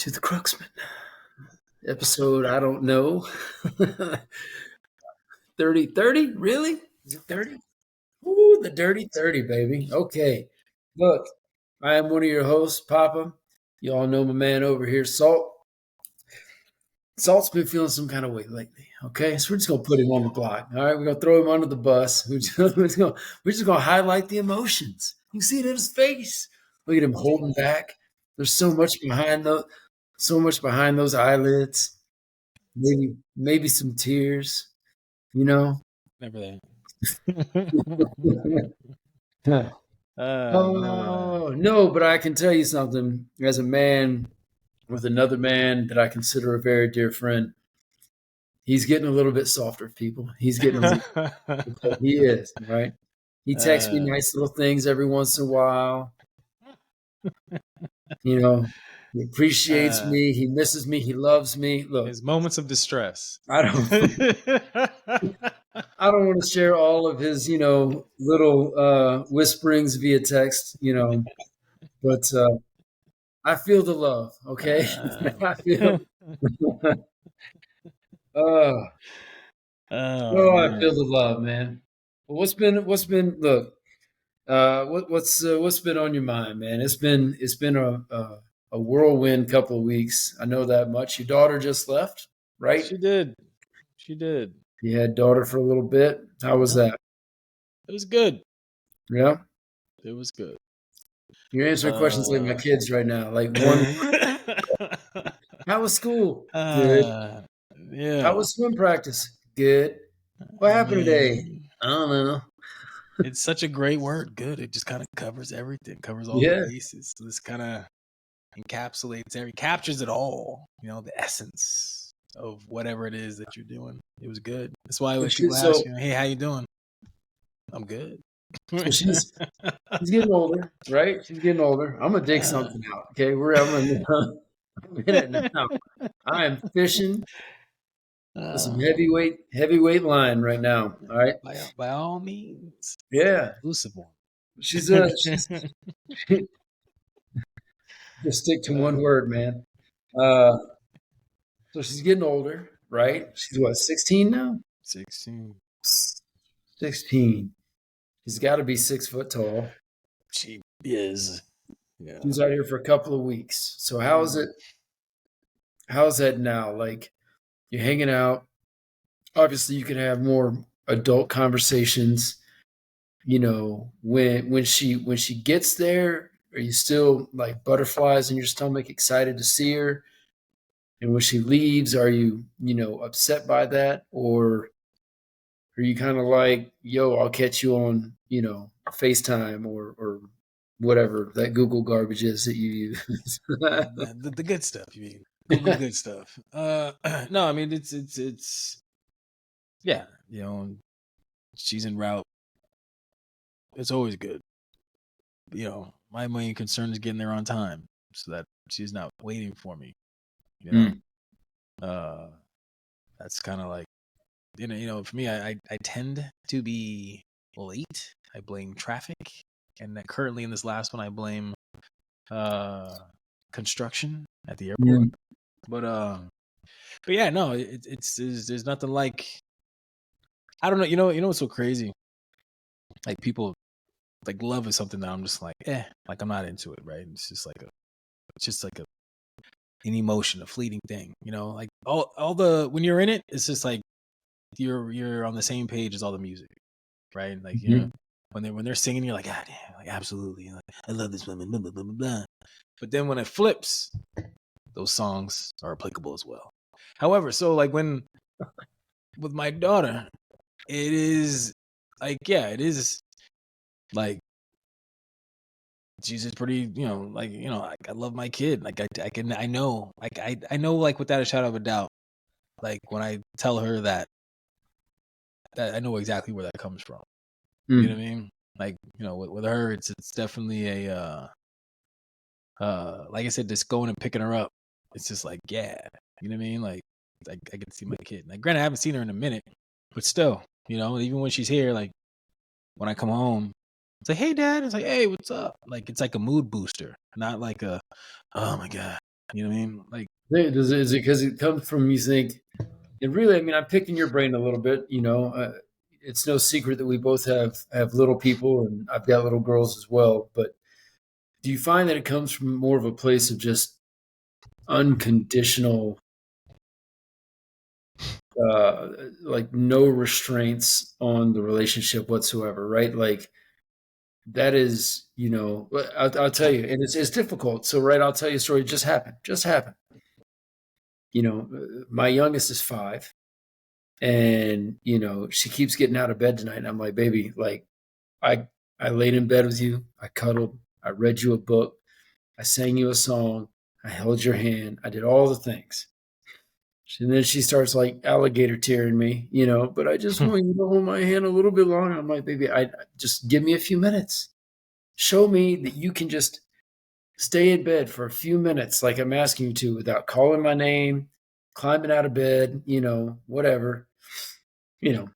to the Cruxman episode. I don't know. 30? Really? Is it 30? Ooh, the dirty 30, baby. Okay. Look, I am one of your hosts, Papa. You all know my man over here, Salt. Salt's been feeling some kind of way lately. Okay, so we're just gonna put him on the block. All right, we're gonna throw him under the bus. We're just gonna highlight the emotions. You see it in his face. Look at him holding back. There's so much behind those eyelids. Maybe some tears. You know. Never Huh. that. No, but I can tell you something. As a man with another man that I consider a very dear friend, he's getting a little bit softer, people. He's getting he is, right? He texts me nice little things every once in a while. You know, he appreciates me. He misses me. He loves me. Look, his moments of distress. I don't want to share all of his, little whisperings via text, but I feel the love. Okay, I feel. I feel the love, man. Well, what's been? Look, what's been on your mind, man? It's been a whirlwind couple of weeks. I know that much. Your daughter just left, right? She did. You had daughter for a little bit. How was that? It was good. Yeah, it was good. You're answering questions like my kids right now. Like one. How was school? Good. Yeah. How was swim practice? Good. What happened today? I don't know. It's such a great word. Good. It just kind of covers everything, covers all the bases. So this kind of captures it all. The essence of whatever it is that you're doing. It was good. That's why when people ask you, "Hey, how you doing?" I'm good. So she's getting older, right? She's getting older. I'm gonna dig something out. Okay, I'm in it now. I am fishing for some heavyweight line right now. All right, by all means. Yeah, exclusive one. She's just stick to one word, man. So she's getting older, right? She's what, 16 now? 16. 16. She's got to be 6 foot tall. She is. Yeah. She's out here for a couple of weeks. So how's it? How's that now? Like, you're hanging out. Obviously, you can have more adult conversations. When she gets there, are you still like butterflies in your stomach, excited to see her? And when she leaves, are you, upset by that? Or are you kind of like, yo, I'll catch you on, FaceTime or whatever that Google garbage is that you use? the good stuff, you mean? Google good stuff. No, I mean, it's yeah, she's en route. It's always good. My main concern is getting there on time so that she's not waiting for me. That's kind of like, for me, I tend to be late. I blame traffic, and currently in this last one, I blame construction at the airport. But yeah, no, it's there's nothing like, I don't know. You know what's so crazy? Like, people, like, love is something that I'm just like, like, I'm not into it, right? It's just like an emotion, a fleeting thing, like all the, when you're in it, it's just like you're on the same page as all the music, right? Like, when they're singing, you're like, God damn, like, absolutely, like, I love this woman, blah, blah, blah, blah, blah. But then when it flips, those songs are applicable as well. However, so like with my daughter, it is like, it is like, she's just pretty, like, I love my kid. Like, I know, like, I know, like, without a shadow of a doubt, like, when I tell her that I know exactly where that comes from. You know what I mean? Like, with her, it's definitely a, like I said, just going and picking her up. It's just like, yeah, you know what I mean? Like, I get to see my kid. Like, granted, I haven't seen her in a minute, but still, even when she's here, like, when I come home, it's like, hey, Dad. It's like, hey, what's up? Like, it's like a mood booster, not like a, oh my God, You know what I mean? Like, Is it because it comes from you think? And really, I mean, I'm picking your brain a little bit. It's no secret that we both have little people, and I've got little girls as well. But do you find that it comes from more of a place of just unconditional, uh, like no restraints on the relationship whatsoever, right? Like that is, I'll tell you, and it's difficult. So, right, I'll tell you a story. It just happened. Just happened. My youngest is 5, and she keeps getting out of bed tonight. And I'm like, baby, like I I laid in bed with you. I cuddled. I read you a book. I sang you a song. I held your hand. I did all the things. And then she starts like alligator tearing me, but I just want you to hold my hand a little bit longer. I'm like, baby, I just give me a few minutes. Show me that you can just stay in bed for a few minutes, like I'm asking you to, without calling my name, climbing out of bed, whatever, you know.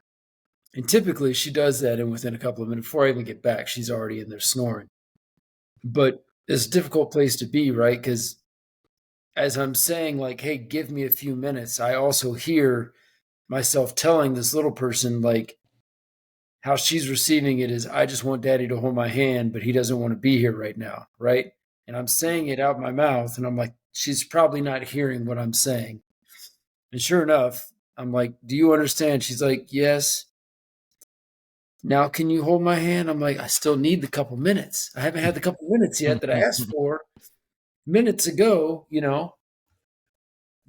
And typically she does that, and within a couple of minutes, before I even get back, she's already in there snoring. But it's a difficult place to be, right? Because as I'm saying, like, hey, give me a few minutes, I also hear myself telling this little person, like, how she's receiving it is, I just want daddy to hold my hand, but he doesn't want to be here right now, right? And I'm saying it out my mouth, and I'm like, she's probably not hearing what I'm saying. And sure enough, I'm like, do you understand? She's like, yes. Now, can you hold my hand? I'm like, I still need the couple minutes. I haven't had the couple minutes yet that I asked for minutes ago,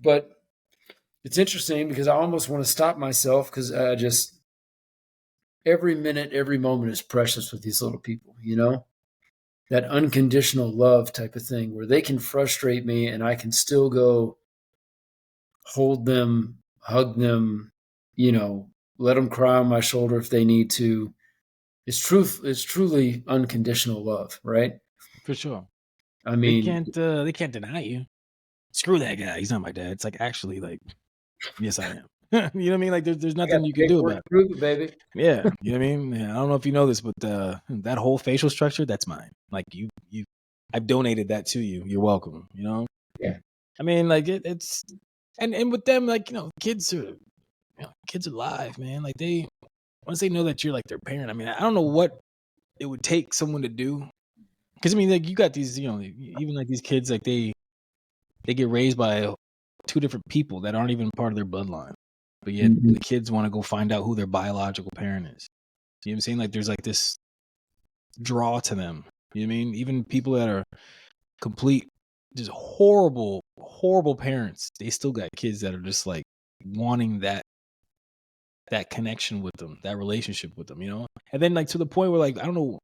But it's interesting because I almost want to stop myself because I just, every minute, every moment is precious with these little people, That unconditional love type of thing where they can frustrate me and I can still go hold them, hug them, let them cry on my shoulder if they need to. It's truly unconditional love, right? for sure. I mean, They can't deny you. Screw that guy. He's not my dad. It's like, actually, like, yes, I am. You know what I mean? Like, there's I got nothing the you can do paperwork about to it. prove it, baby. Yeah, you know what I mean? Yeah, I don't know if you know this, but that whole facial structure, that's mine. Like, I've donated that to you. You're welcome. You know? Yeah. I mean, like, it's and with them, like, kids are live, man. Like, once they know that you're like their parent. I mean, I don't know what it would take someone to do. Because I mean, like, you got these, even like these kids, like they get raised by two different people that aren't even part of their bloodline, but yet Mhm. the kids want to go find out who their biological parent is. You know what I'm saying? Like, there's like this draw to them. You know what I mean? Even people that are complete, just horrible, horrible parents, they still got kids that are just like wanting that connection with them, that relationship with them, And then, like, to the point where, like, I don't know.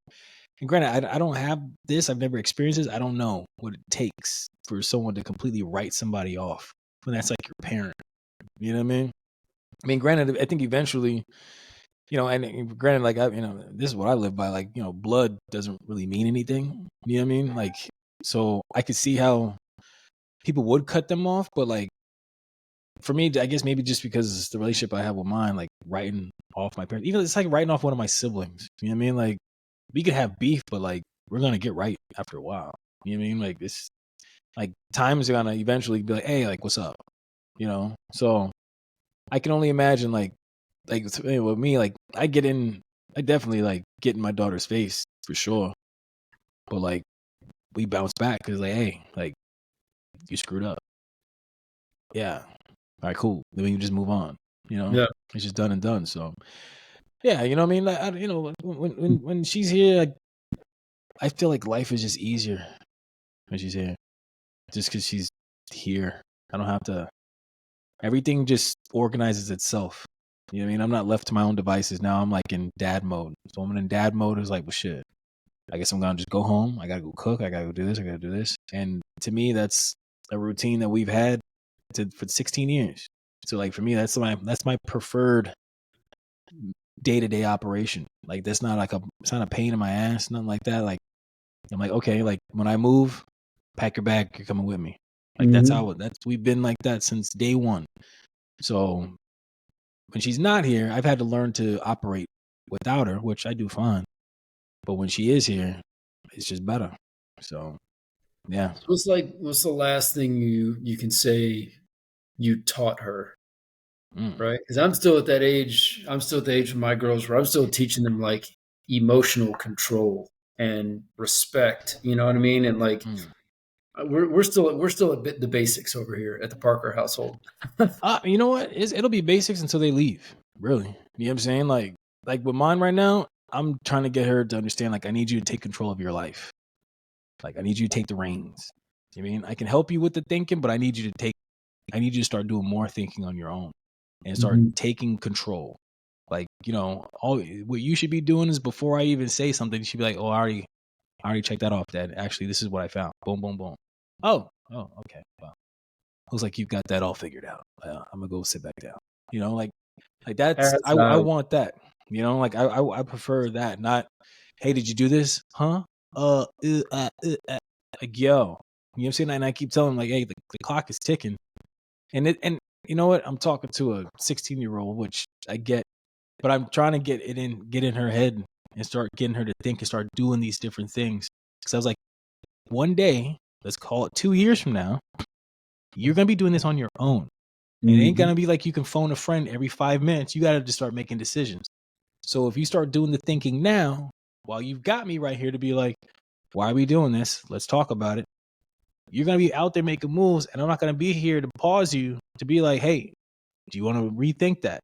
And granted, I don't have this. I've never experienced this. I don't know what it takes for someone to completely write somebody off when that's like your parent. You know what I mean? I mean, granted, I think eventually, and granted, like, this is what I live by. Like, blood doesn't really mean anything. You know what I mean? Like, so I could see how people would cut them off, but like, for me, I guess maybe just because it's the relationship I have with mine, like writing off my parents, even it's like writing off one of my siblings. You know what I mean? Like, we could have beef, but like, we're gonna get right after a while. You know what I mean? Like, this, like, times are gonna eventually be like, hey, like, what's up? So I can only imagine, with me, like, I definitely like get in my daughter's face for sure, but like, we bounce back because, like, hey, like, you screwed up. Yeah. All right, cool. Then we just move on. Yeah. It's just done and done. So yeah, you know what I mean? Like, when she's here, I feel like life is just easier when she's here, just because she's here. I don't have to. Everything just organizes itself. You know what I mean? I'm not left to my own devices now. I'm like in dad mode. So when I'm in dad mode, it's like, well, shit. I guess I'm gonna just go home. I gotta go cook. I gotta go do this. I gotta do this. And to me, that's a routine that we've had for 16 years. So, like, for me, that's my preferred day-to-day operation. Like, that's not it's not a pain in my ass, nothing like that. Like, I'm like, okay, like, when I move, pack your bag, you're coming with me. Like, Mhm. we've been like that since day one. So when she's not here, I've had to learn to operate without her, which I do fine. But when she is here, it's just better. So Yeah. What's the last thing you can say you taught her, Mm. right? Because I'm still at that age. I'm still at the age of my girls where I'm still teaching them like emotional control and respect. You know what I mean? And like Mm. we're still a bit the basics over here at the Parker household. You know what? It'll be basics until they leave. Really. You know what I'm saying? Like with mine right now, I'm trying to get her to understand, like, I need you to take control of your life. Like, I need you to take the reins. You know what I mean? I can help you with the thinking, but I need you to start doing more thinking on your own and start Mhm. taking control. Like, all what you should be doing is, before I even say something, you should be like, oh, I already checked that off, Dad. Actually, this is what I found. Boom, boom, boom. Oh, okay. Well, looks like you've got that all figured out. I'm gonna go sit back down. Like that's That's I want that. Like I prefer that. Not, hey, did you do this? Huh? Like, yo, you know what I'm saying? And I keep telling him, like, hey, the clock is ticking. And you know what? I'm talking to a 16-year-old, which I get, but I'm trying to get in her head and start getting her to think and start doing these different things. Because I was like, one day, let's call it 2 years from now, you're gonna be doing this on your own. And it ain't Mhm. gonna be like you can phone a friend every 5 minutes. You gotta just start making decisions. So if you start doing the thinking now, while you've got me right here to be like, why are we doing this? Let's talk about it. You're gonna be out there making moves, and I'm not gonna be here to pause you to be like, hey, do you want to rethink that?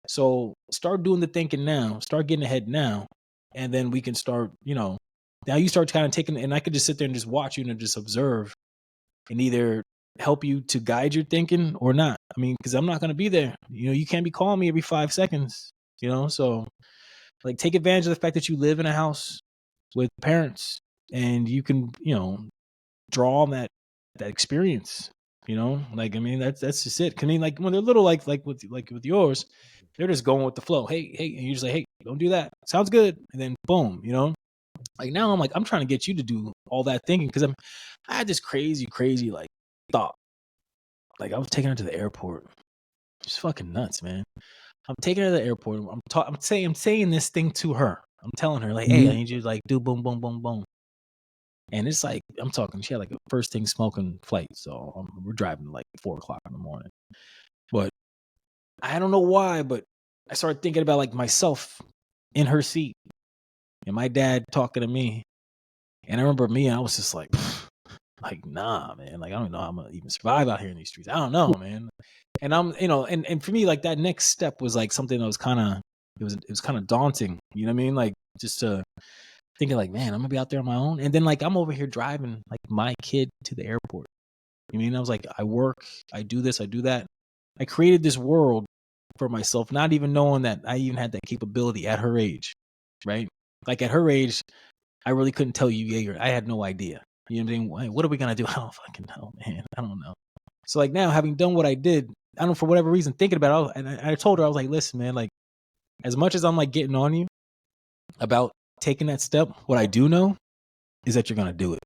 So start doing the thinking now, start getting ahead now, and then we can start, now you start kind of taking, and I could just sit there and just watch you and just observe and either help you to guide your thinking or not. I mean, because I'm not going to be there. You can't be calling me every 5 seconds, so like take advantage of the fact that you live in a house with parents and you can, draw on that experience. Like, I mean, that's just it. I mean, like when they're little, like with yours, they're just going with the flow. Hey, and you just like, hey, don't do that. Sounds good, and then boom. Like now, I'm trying to get you to do all that thinking because I had this crazy like thought. Like I was taking her to the airport. It's fucking nuts, man. I'm taking her to the airport. I'm saying this thing to her. I'm telling her, like, hey, I Mhm. need you to like do boom, boom, boom, boom. And it's like, I'm talking, she had like a first thing smoking flight. So we're driving like 4 o'clock in the morning. But I don't know why, but I started thinking about like myself in her seat and my dad talking to me. And I remember me, and I was just like, nah, man. Like, I don't know how I'm gonna even survive out here in these streets. I don't know, man. And and for me, like that next step was like something that was it was kind of daunting. You know what I mean? Like just thinking like, man, I'm gonna be out there on my own. And then like I'm over here driving like my kid to the airport. You mean I was like, I work, I do this, I do that. I created this world for myself, not even knowing that I even had that capability at her age. Right? Like at her age, I really couldn't tell you, yeah, I had no idea. You know what I'm saying? What are we gonna do? I don't fucking know, man. I don't know. So like now, having done what I did, I don't know, for whatever reason, thinking about it, and I told her, I was like, listen, man, like as much as I'm like getting on you about taking that step, what I do know is that you're gonna do it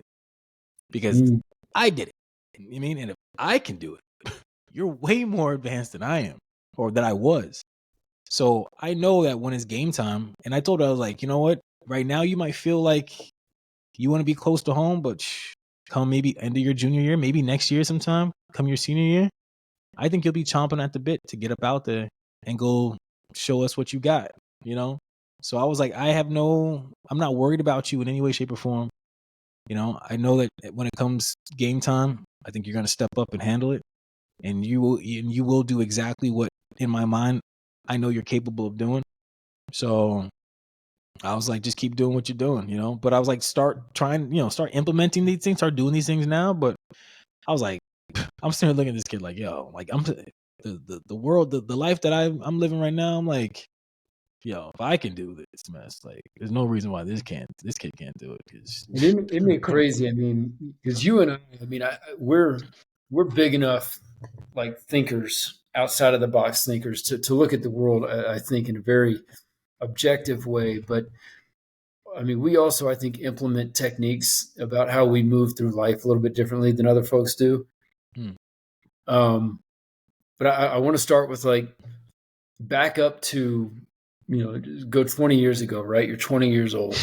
because Mhm. I did it. You know what I mean? And if I can do it, you're way more advanced than I am or that I was. So I know that when it's game time, and I told her, I was like, you know what? Right now, you might feel like you want to be close to home, but come maybe end of your junior year, maybe next year sometime, come your senior year, I think you'll be chomping at the bit to get up out there and go show us what you got, you know? So I was like, I'm not worried about you in any way, shape, or form. I know that when it comes game time, I think you're going to step up and handle it. And you will do exactly what in my mind I know you're capable of doing. So I was like, just keep doing what you're doing. But I was like, start implementing these things, start doing these things now. But I was like, I'm still looking at this kid like, yo, like the world, the life that I'm living right now. I'm like, yo, if I can do this mess, like, there's no reason why this kid can't do it. And isn't it crazy? I mean, because you and I mean, we're big enough, like thinkers, outside of the box thinkers, to look at the world. I think in a very objective way. But I mean, we also, I think, implement techniques about how we move through life a little bit differently than other folks do. Mm, Um, but I want to start with like back up to, go 20 years ago, right? You're 20 years old.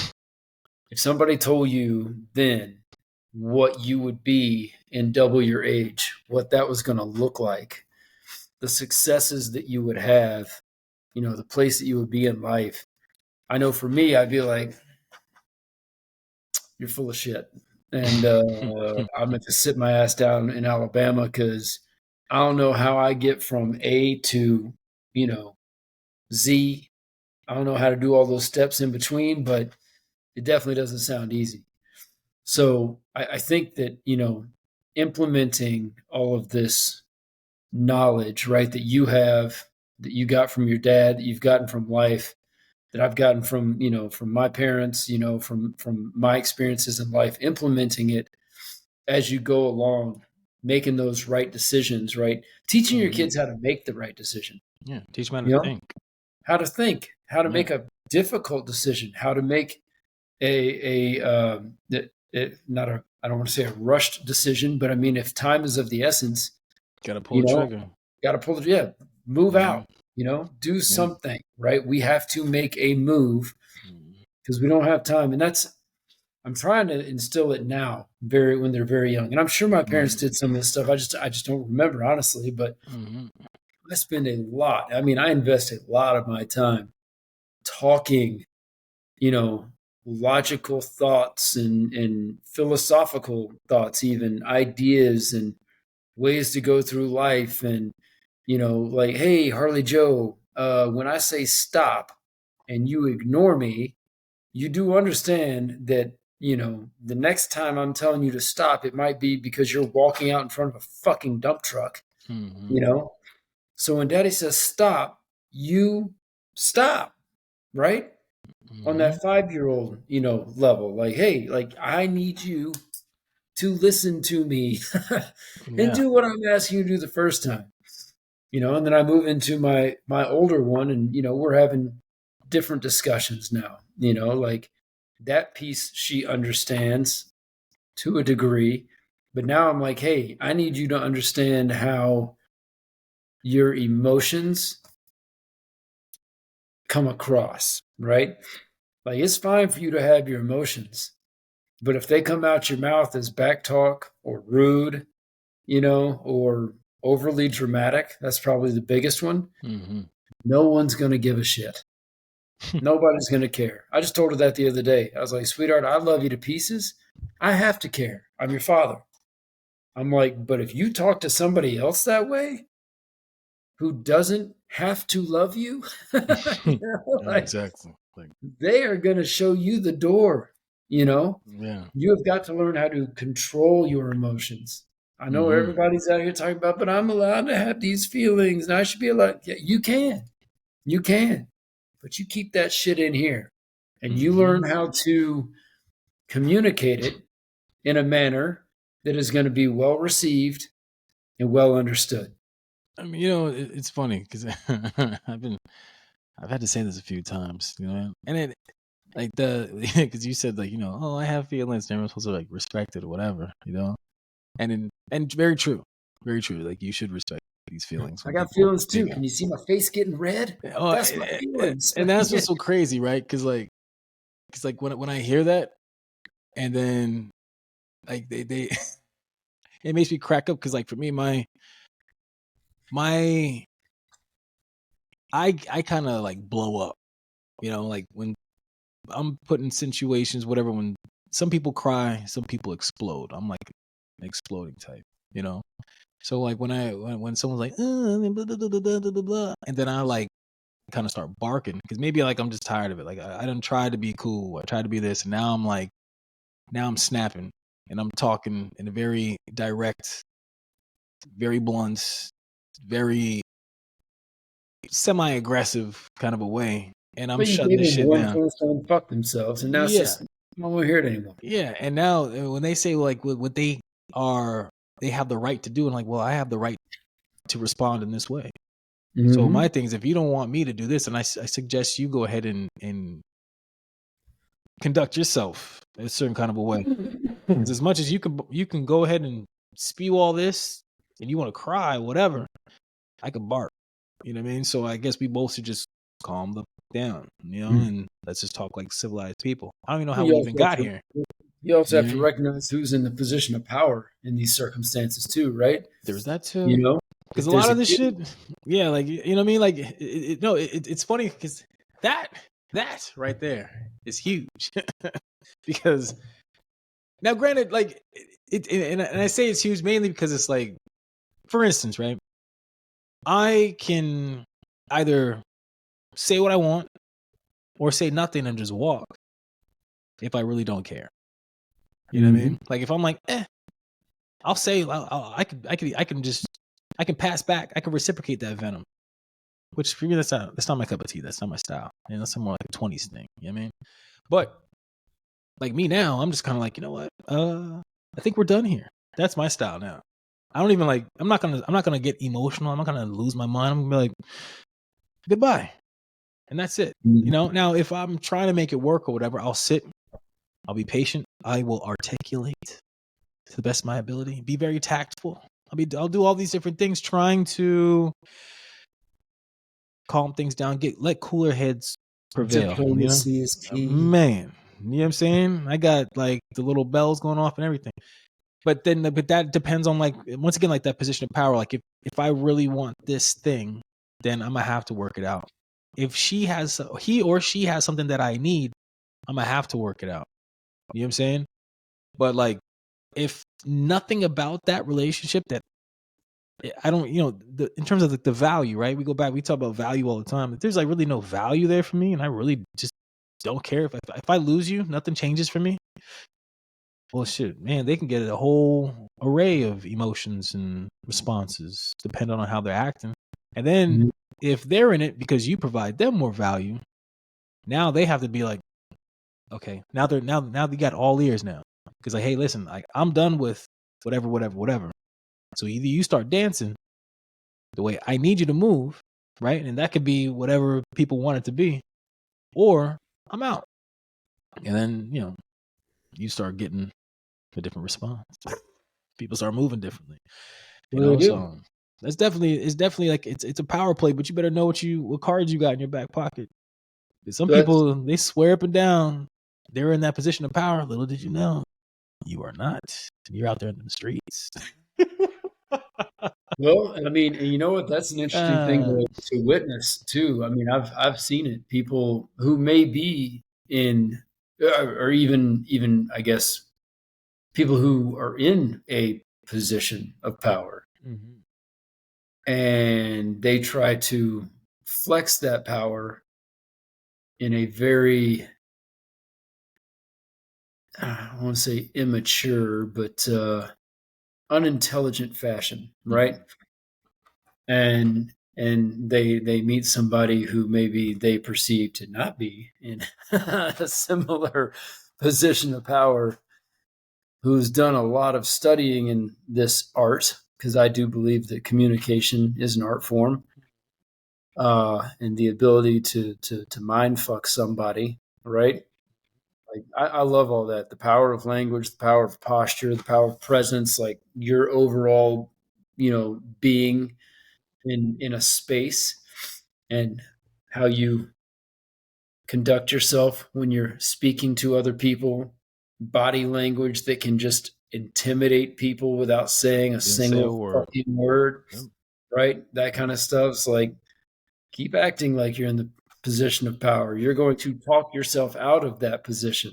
If somebody told you then what you would be in double your age, what that was going to look like, the successes that you would have, the place that you would be in life. I know for me, I'd be like, you're full of shit. And I'm going to sit my ass down in Alabama because I don't know how I get from A to, Z. I don't know how to do all those steps in between, but it definitely doesn't sound easy. So I think that, implementing all of this knowledge, right, that you have, that you got from your dad, that you've gotten from life, that I've gotten from, from my parents, from my experiences in life, implementing it as you go along, making those right decisions, right? Teaching your kids how to make the right decision. Yeah, teach them how You to know, think. how to think, how to Yeah. make a difficult decision, how to make not a, I don't want to say a rushed decision, but I mean, if time is of the essence, Gotta pull the trigger. got to pull it. Yeah, move out. Do Yeah. something. Right. We have to make a move Mhm. because we don't have time, and I'm trying to instill it now, when they're very young. And I'm sure my parents did some of this stuff. I just don't remember honestly, but I spend a lot. I mean, I invest a lot of my time talking, logical thoughts and philosophical thoughts, even ideas and ways to go through life. And, like, hey, Harley Joe, when I say stop and you ignore me, you do understand that, the next time I'm telling you to stop, it might be because you're walking out in front of a fucking dump truck, So when daddy says stop, you stop, right? On that 5-year-old, level. Like, hey, like, I need you to listen to me and do what I'm asking you to do the first time. And then I move into my older one, and we're having different discussions now. Like, that piece she understands to a degree, but now I'm like, hey, I need you to understand how your emotions come across, right? Like, it's fine for you to have your emotions, but if they come out your mouth as back talk or rude, or overly dramatic, that's probably the biggest one. No one's going to give a shit. Nobody's going to care. I just told her that the other day. I was like, sweetheart, I love you to pieces. I have to care. I'm your father. I'm like, but if you talk to somebody else that way who doesn't have to love you, Exactly. Like, they are going to show you the door. You have got to learn how to control your emotions. I know everybody's out here talking about, but I'm allowed to have these feelings and I should be allowed. Yeah, you can, but you keep that shit in here and you learn how to communicate it in a manner that is going to be well received and well understood. I mean, it's funny because I've had to say this a few times, and it like because you said, like, oh, I have feelings, and I'm supposed to, like, respect it or whatever, and very true, like, you should respect these feelings I when got people feelings too. Can you see my face getting red? Oh, That's my feelings. and that's what's so crazy, right? Because when I hear that, and then, like, they it makes me crack up because, like, for me, my I kind of, like, blow up, like, when I'm put in situations, whatever, when some people cry, some people explode. I'm like an exploding type, you know. So, like, when someone's like, blah, blah, blah, blah, blah, blah, blah," and then I, like, kind of start barking because maybe, like, I'm just tired of it. Like, I done tried to be cool, I tried to be this, and now I'm snapping and I'm talking in a very direct, very blunt, very semi-aggressive kind of a way, and I'm But you shutting gave this them shit one down. chance to fuck themselves, and now it's Yeah, just, I don't want to hear it anymore. yeah. And now, when they say, like, what they have the right to do, and, like, well, I have the right to respond in this way. So my thing is, if you don't want me to do this, and I suggest you go ahead and conduct yourself in a certain kind of a way. 'Cause as much as you can go ahead and spew all this, and you want to cry, whatever, I could bark. You know what I mean? So I guess we both should just calm the down, and let's just talk like civilized people. I don't even know how You we also even got got your, here. you also have to Yeah. recognize who's in the position of power in these circumstances too, right? There's that too. You know, Because if a there's lot a of this kid, shit, yeah, like you know what I mean. Like, no, it's funny because that right there is huge. Because now, granted, like and I say it's huge mainly because it's like, for instance, right? I can either say what I want or say nothing and just walk if I really don't care. You know what I mean? Like if I'm like, I'll say I can pass back. I can reciprocate that venom. Which for me, that's not my cup of tea. That's not my style. And that's more like a 20s thing. You know what I mean? But like me now, I'm just kind of like, you know what? I think we're done here. That's my style now. I don't even like. I'm not gonna get emotional. I'm not gonna lose my mind. I'm gonna be like, goodbye, and that's it. You know. Now, if I'm trying to make it work or whatever, I'll sit. I'll be patient. I will articulate to the best of my ability. Be very tactful. I'll do all these different things, trying to calm things down, let cooler heads prevail. You know, diplomacy is key. man. You know what I'm saying? I got like the little bells going off and everything. But that depends on, like, once again, like that position of power. Like if I really want this thing, then I'm gonna have to work it out. If he or she has something that I need, I'm gonna have to work it out. You know what I'm saying? But like, if nothing about that relationship that I don't, in terms of the value, right? We go back, we talk about value all the time. If there's like really no value there for me, and I really just don't care if I lose you, nothing changes for me. Well, shit, man, they can get a whole array of emotions and responses depending on how they're acting. And then if they're in it because you provide them more value, now they have to be like, okay, now they got all ears now. Because like, hey, listen, like I'm done with whatever. So either you start dancing the way I need you to move, right? And that could be whatever people want it to be, or I'm out. And then, you start getting a different response. People start moving differently. Well, they do. So it's definitely like it's a power play, but you better know what cards you got in your back pocket. Some That's people, they swear up and down they're in that position of power. Little did you know, you are not. You're out there in the streets. well, I mean, and you know what? That's an interesting thing to witness too. I mean, I've seen it. People who may be in, or even I guess people who are in a position of power, Mhm. and they try to flex that power in a very, I don't want to say immature, but unintelligent fashion, right? And they meet somebody who maybe they perceive to not be in a similar position of power, who's done a lot of studying in this art, because I do believe that communication is an art form, and the ability to mind fuck somebody, right? Like I love all that. The power of language, the power of posture, the power of presence, like your overall, being in a space, and how you conduct yourself when you're speaking to other people, body language that can just intimidate people without saying a Didn't say a single word. fucking word, Yep. right? That kind of stuff's like, keep acting like you're in the position of power. You're going to talk yourself out of that position.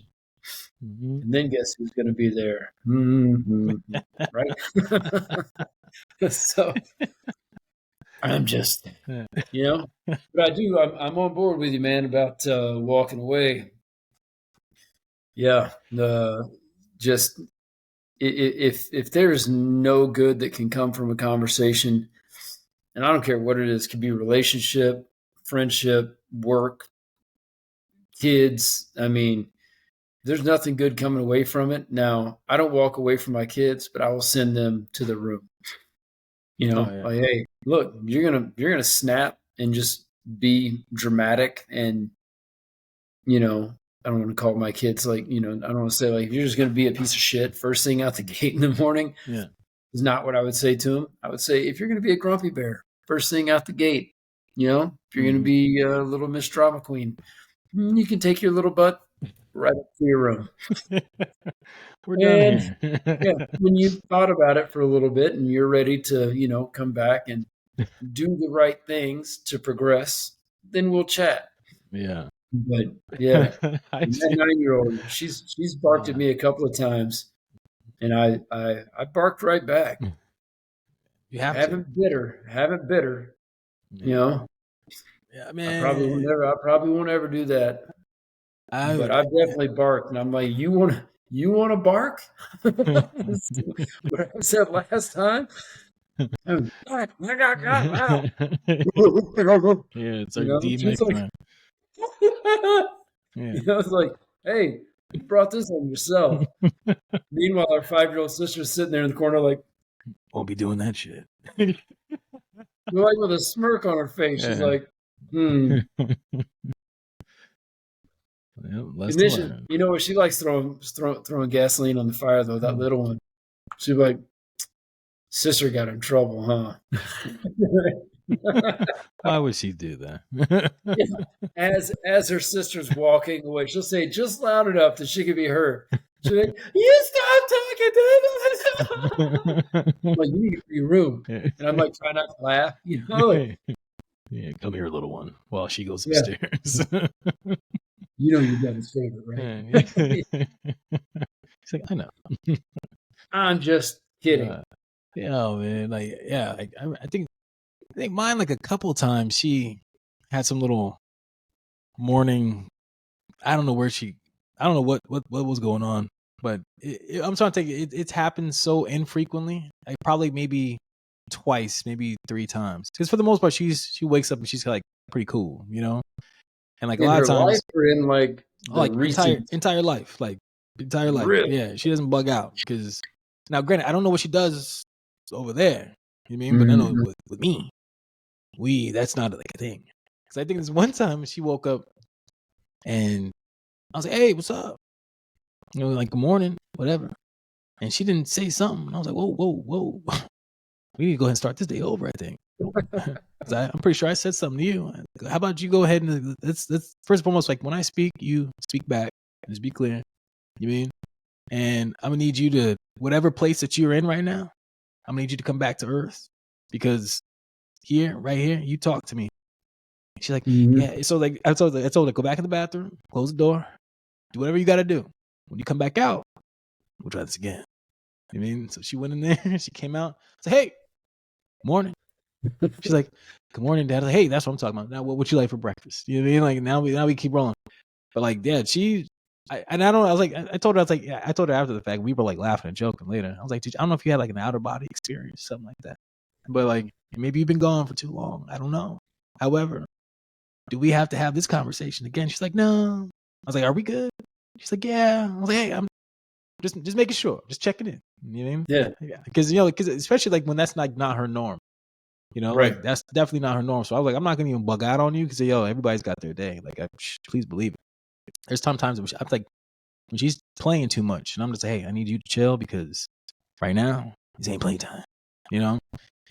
Mhm. And then guess who's going to be there? Mm-hmm. Right? So I'm just, but I'm on board with you, man, about walking away. Yeah. Just if there's no good that can come from a conversation, and I don't care what it is, it could be relationship, friendship, work, kids. I mean, there's nothing good coming away from it. Now, I don't walk away from my kids, but I will send them to the room. Oh yeah. Like, hey, look, you're gonna snap and just be dramatic, and I don't want to call my kids like, I don't want to say like, you're just gonna be a piece of shit first thing out the gate in the morning. Yeah. Is not what I would say to them. I would say, if you're gonna be a grumpy bear first thing out the gate, if you're gonna Mhm. be a little Miss Drama Queen, you can take your little butt, right up to your room. We're done And yeah, here. when you've thought about it for a little bit and you're ready to, come back and do the right things to progress, then we'll chat. Yeah. But yeah, I and that see. 9-year-old, she's barked at me a couple of times, and I barked right back. You have to. Haven't bit her. You Yeah. know, Yeah, I probably will man. never. I probably won't ever do that. But I I've definitely barked, and I'm like, you want to bark? What I said last time. Oh, God, yeah, it's our She's DMX like, man. Yeah. it's like, hey, you brought this on yourself. Meanwhile, our 5-year-old sister's sitting there in the corner, like, Won't be doing that shit. with a smirk on her face. She's Yeah. like, Yeah, less And to then learn. you know what? She likes throwing gasoline on the fire, though. That little one. She's like, sister got in trouble, huh? Why would she do that? Yeah. As her sister's walking away, she'll say just loud enough that she can be heard. She'll be like, "You stop talking to them." Like, you need to your room, and I'm like trying not to laugh, like, Yeah, come here, little one, while she goes yeah, upstairs. you know your daddy's favorite, right? She's like, I know. I'm just kidding. Yeah, man. Like, yeah, I think mine like a couple times she had some little morning. I don't know where I don't know what was going on, but I'm trying to take it. It's happened so infrequently. Like probably maybe twice, maybe 3 times. Because for the most part, she wakes up and she's like pretty cool, And like a In lot of her life times, or in like the like recent, entire life, like entire life. really? Yeah, she doesn't bug out because now, granted, I don't know what she does over there. You know what I mean? But I know Mhm. with me, that's not like a thing. Because I think this one time she woke up and I was like, "Hey, what's up?" Like good morning, whatever. And she didn't say something. I was like, "Whoa, whoa, whoa! We need to go ahead and start this day over." I think because I'm pretty sure I said something to you. How about you go ahead and let's first and foremost, like when I speak, you speak back. Just be clear. You mean? And I'm gonna need you to whatever place that you're in right now. I'm gonna need you to come back to Earth because right here, you talk to me. She's like, Mhm. yeah. So like, I told her, go back in the bathroom, close the door, do whatever you got to do. When you come back out, we'll try this again. You know what I mean? So she went in there, she came out, said, hey, morning. She's like, good morning, Dad. I was like, hey, that's what I'm talking about. Now, what would you like for breakfast? You know what I mean? Like now we keep rolling. But like, yeah, I was like, I told her, I told her after the fact, we were like laughing and joking later. I was like, I don't know if you had like an outer body experience, something like that. But like, maybe you've been gone for too long. I don't know. However, do we have to have this conversation again? She's like, no. I was like, are we good? She's like, yeah. I was like, hey, I'm just making sure, just checking in. You know what I mean? Yeah. Yeah. Because especially like when that's like not her norm. Right. Like that's definitely not her norm. So I was like, I'm not gonna even bug out on you because everybody's got their day. Like, please believe it. There's sometimes I'm like when she's playing too much, and I'm just like, hey, I need you to chill because right now this ain't playtime. And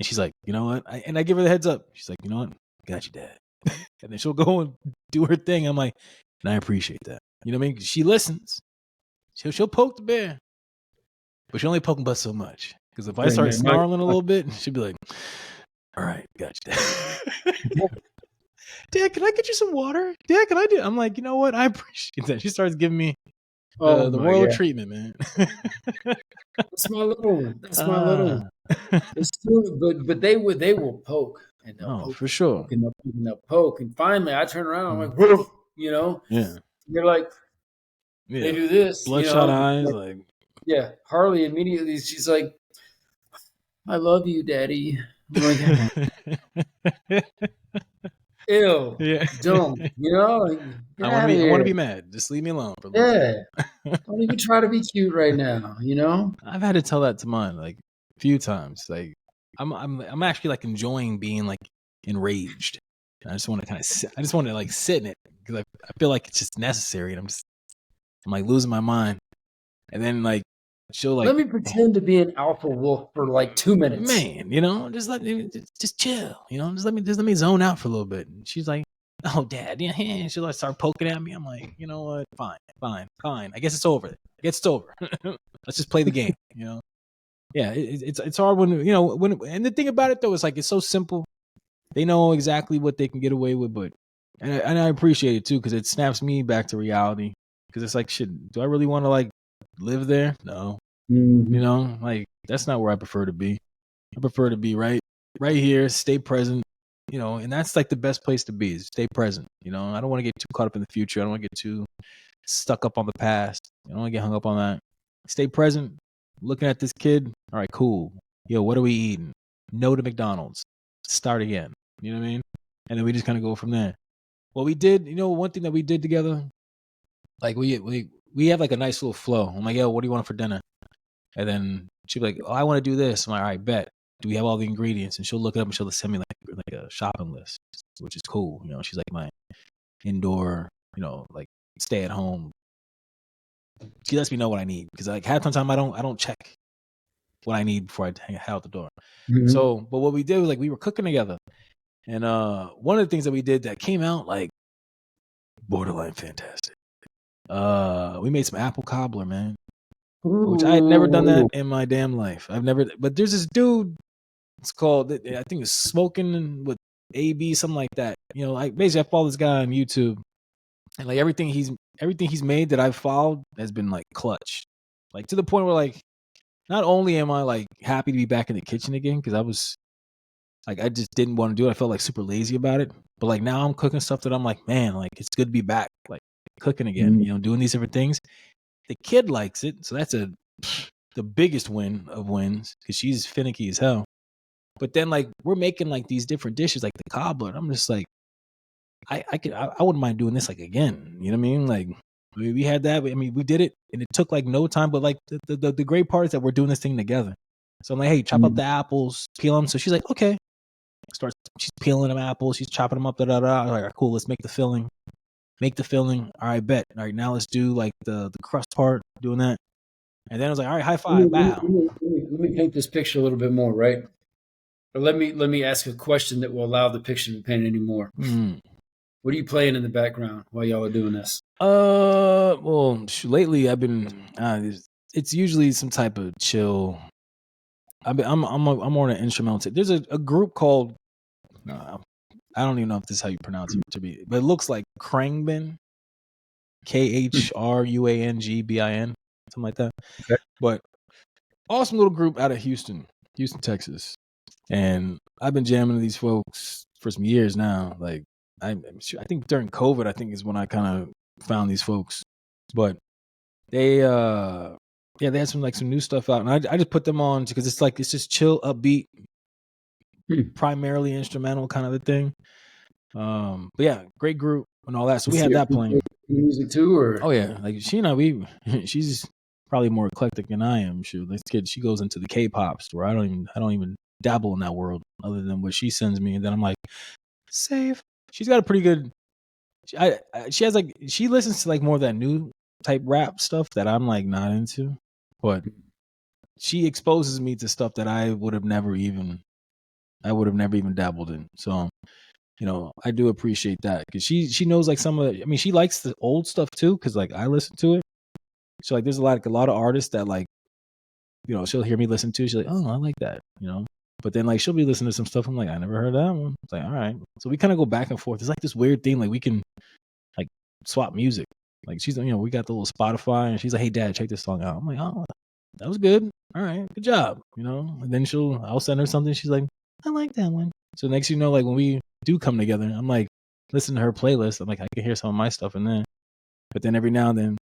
she's like, you know what? And I give her the heads up. She's like, you know what? Got you, Dad. And then she'll go and do her thing. I'm like, and I appreciate that. You know what I mean? She listens. She'll poke the bear, but she only poking but so much. Because if I Right, start man. snarling a little bit, she'll be like, all right, got you, Dad. Dad, can I get you some water? Dad, can I do? I'm like, you know what? I appreciate that. She starts giving me Oh the my royal God. treatment, man. That's my little one. That's my little one. It's true, but they will poke and they'll Oh, poke for and sure. poke and they'll poke and they'll poke. And finally I turn around, I'm Mhm. like, whoa, you know. Yeah. They're like, they Yeah. do this, Bloodshot eyes, like, like yeah. Harley immediately she's like, I love you, Daddy. I'm like, ew, yeah. don't, like, get out of I want to here. be mad. Just leave me alone for a little bit. Yeah. Don't even try to be cute right now. I've had to tell that to mine like a few times. Like I'm actually like enjoying being like enraged. And I just want to kind of I just want to like sit in it because I feel like it's just necessary, and I'm like losing my mind. And then like she'll like, Let me pretend to be an alpha wolf for like 2 minutes. man, just let me just chill, just let me zone out for a little bit. And she's like, Oh, Dad, yeah. She'll like start poking at me. I'm like, you know what? Fine. I guess it's over. It's over. Let's just play the game. Yeah. It's hard when and the thing about it though is like it's so simple. They know exactly what they can get away with, but and I appreciate it too because it snaps me back to reality. Because it's like, shit, do I really want to like live there? No, like that's not where I prefer to be. I prefer to be right here, stay present, and that's like the best place to be is stay present. I don't want to get too caught up in the future. I don't want to get too stuck up on the past. I don't want to get hung up on that. Stay present. Looking at this kid. All right, cool. Yo, what are we eating? No to McDonald's. Start again. You know what I mean? And then we just kind of go from there. Well, we did, one thing that we did together, like we have like a nice little flow. I'm like, yo, what do you want for dinner? And then she'd be like, oh, I want to do this. I'm like, all right, bet. Do we have all the ingredients? And she'll look it up and she'll send me like a shopping list, which is cool. She's like my indoor, like stay at home. She lets me know what I need because like half the time I don't check what I need before I head out the door. Mm-hmm. So, but what we did was like we were cooking together, and one of the things that we did that came out like borderline fantastic. We made some apple cobbler, man. Which I had never done that in my damn life. But there's this dude. It's called, I think it's Smoking with AB, something like that. Like basically I follow this guy on YouTube, and like everything he's made that I've followed has been like clutch, like to the point where like not only am I like happy to be back in the kitchen again because I was like I just didn't want to do it. I felt like super lazy about it, but like now I'm cooking stuff that I'm like, man, like it's good to be back, like cooking again. Doing these different things. The kid likes it, so that's the biggest win of wins because she's finicky as hell. But then like we're making like these different dishes like the cobbler. And I'm just like, I wouldn't mind doing this like again. You know what I mean? Like we had that. I mean, we did it and it took like no time. But like the great part is that we're doing this thing together. So I'm like, hey, chop up the apples, peel them. So she's like, okay. She's peeling them apples. She's chopping them up. Da da da. I'm like, all right, cool. Let's make the filling. All right, bet. All right, now let's do like the crust part. Doing that. And then I was like, all right, high five, bow. Let me paint this picture a little bit more, right? Or let me ask a question that will allow the picture to be painted anymore. What are you playing in the background while y'all are doing this? Well, lately I've been. It's usually some type of chill. I'm more an instrumental. There's a group called. I don't even know if this is how you pronounce it to be, but it looks like Khruangbin. KHRUANGBIN, something like that. Okay. But awesome little group out of Houston, Texas. And I've been jamming to these folks for some years now. Like I think during COVID, I think is when I kind of found these folks. But they they had some new stuff out, and I just put them on because it's just chill, upbeat, primarily instrumental kind of a thing. But yeah, great group and all that. So we had that playing. Music too, or oh yeah, like she and I, she's probably more eclectic than I am. This kid, she goes into the K-pops where I don't even dabble in that world other than what she sends me, and then I'm like, save. She's got a pretty good. She has like she listens to like more of that new type rap stuff that I'm like not into, but she exposes me to stuff that I would have never even dabbled in. So I do appreciate that because she knows like some of. I mean, she likes the old stuff too because like I listen to it. So like, there's a lot of artists that like, she'll hear me listen to. She's like, oh, I like that, But then like she'll be listening to some stuff. I'm like, I never heard that one. It's like, all right. So we kind of go back and forth. It's like this weird thing. Like we can like swap music. Like she's, we got the little Spotify, and she's like, hey, Dad, check this song out. I'm like, oh, that was good. All right, good job. And then I'll send her something. She's like, I like that one. So next, like when we do come together, I'm like, listen to her playlist. I'm like, I can hear some of my stuff in there. But then every now and then,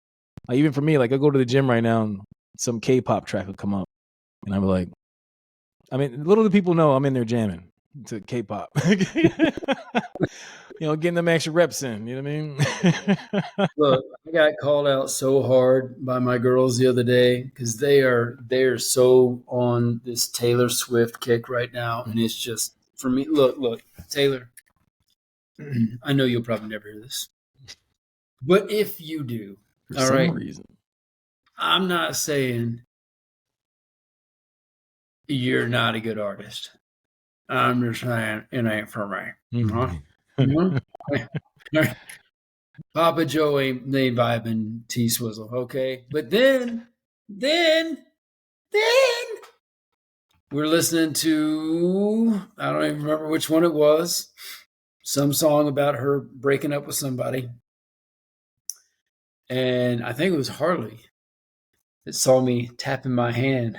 like even for me, like I go to the gym right now, and some K-pop track will come up, and I'm like, I mean, little do people know I'm in there jamming to K-pop. Getting them extra reps in. You know what I mean? Look, I got called out so hard by my girls the other day because they are so on this Taylor Swift kick right now, and it's just for me. Look, Taylor. I know you'll probably never hear this, but if you do, for some reason, I'm not saying you're not a good artist. I'm just saying it ain't for me. Papa Joe ain't vibing T Swizzle, okay? But then we're listening to, I don't even remember which one it was, some song about her breaking up with somebody. And I think it was Harley that saw me tapping my hand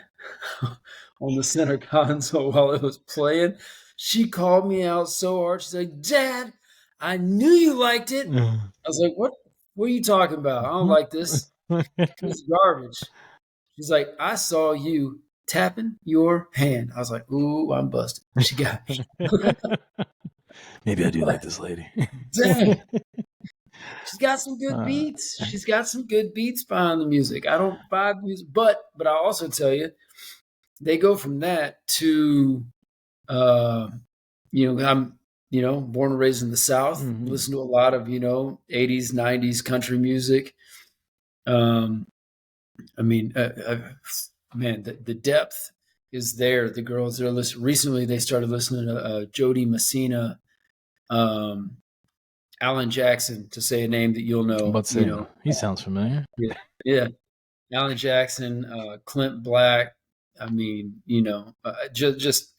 on the center console while it was playing. She called me out so hard. She's like, Dad, I knew you liked it. I was like, what? What are you talking about? I don't like this. It's garbage. She's like, I saw you tapping your hand. I was like, ooh, I'm busted. She got me. Maybe I do like this lady. Dang. She's got some good beats. She's got some good beats behind the music. I don't vibe music, but I'll also tell you, they go from that to, I'm, born and raised in the South. Mhm. Listen to a lot of 80s, 90s country music. Man, the depth is there. The girls that are listening recently, they started listening to Jody Messina, Alan Jackson, to say a name that you'll know. But he sounds familiar. Yeah. Alan Jackson, Clint Black. I mean, just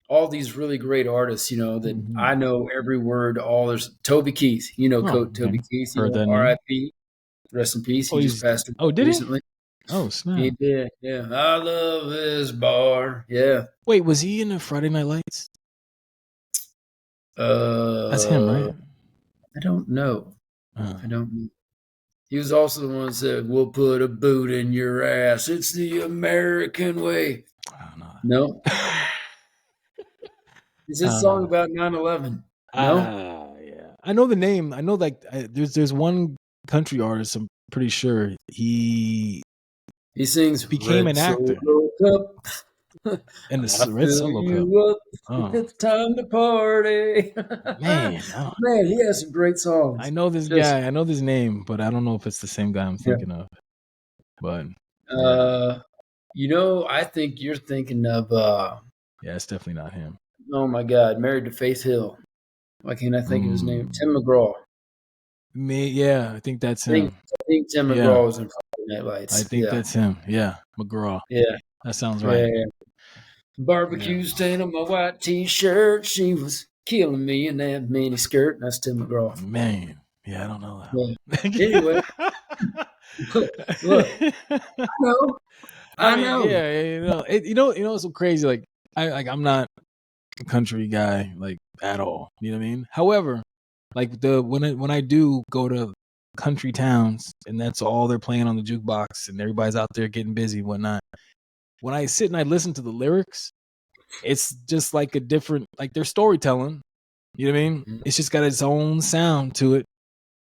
all these really great artists, that I know every word. There's Toby Keith, Toby Keith, Heard that name. R.I.P. Rest in peace. He just passed away did recently. Oh, snap. He did. Yeah. I love this bar. Yeah. Wait, was he in the Friday Night Lights? That's him, right? I don't know. I don't know. He was also the one that said, "We'll put a boot in your ass. It's the American way." I don't know. No. Is this song about 9/11? No. Yeah. I know the name. I know there's one country artist. I'm pretty sure he sings became Red an actor. Solo Cup. And the Red Solo Cup. It's time to party. Man, he has some great songs. I know this guy. I know this name, but I don't know if it's the same guy I'm thinking of. But I think you're thinking of yeah, it's definitely not him. Oh my God, Married to Faith Hill. Why can't I think of his name? Tim McGraw. Yeah, I think that's him. I think Tim McGraw was in Friday Night Lights. I think that's him. Yeah, McGraw. Yeah, that sounds right. Yeah. Barbecue stain on my white T-shirt. She was killing me in that mini skirt. That's Tim McGraw. Man, yeah, I don't know that. Yeah. Anyway, look, I know. Yeah, it's so crazy. Like I'm not a country guy like at all. You know what I mean? However, like when I do go to country towns and that's all they're playing on the jukebox and everybody's out there getting busy and whatnot. When I sit and I listen to the lyrics, it's just like a different, like they're storytelling. You know what I mean? Mm-hmm. It's just got its own sound to it.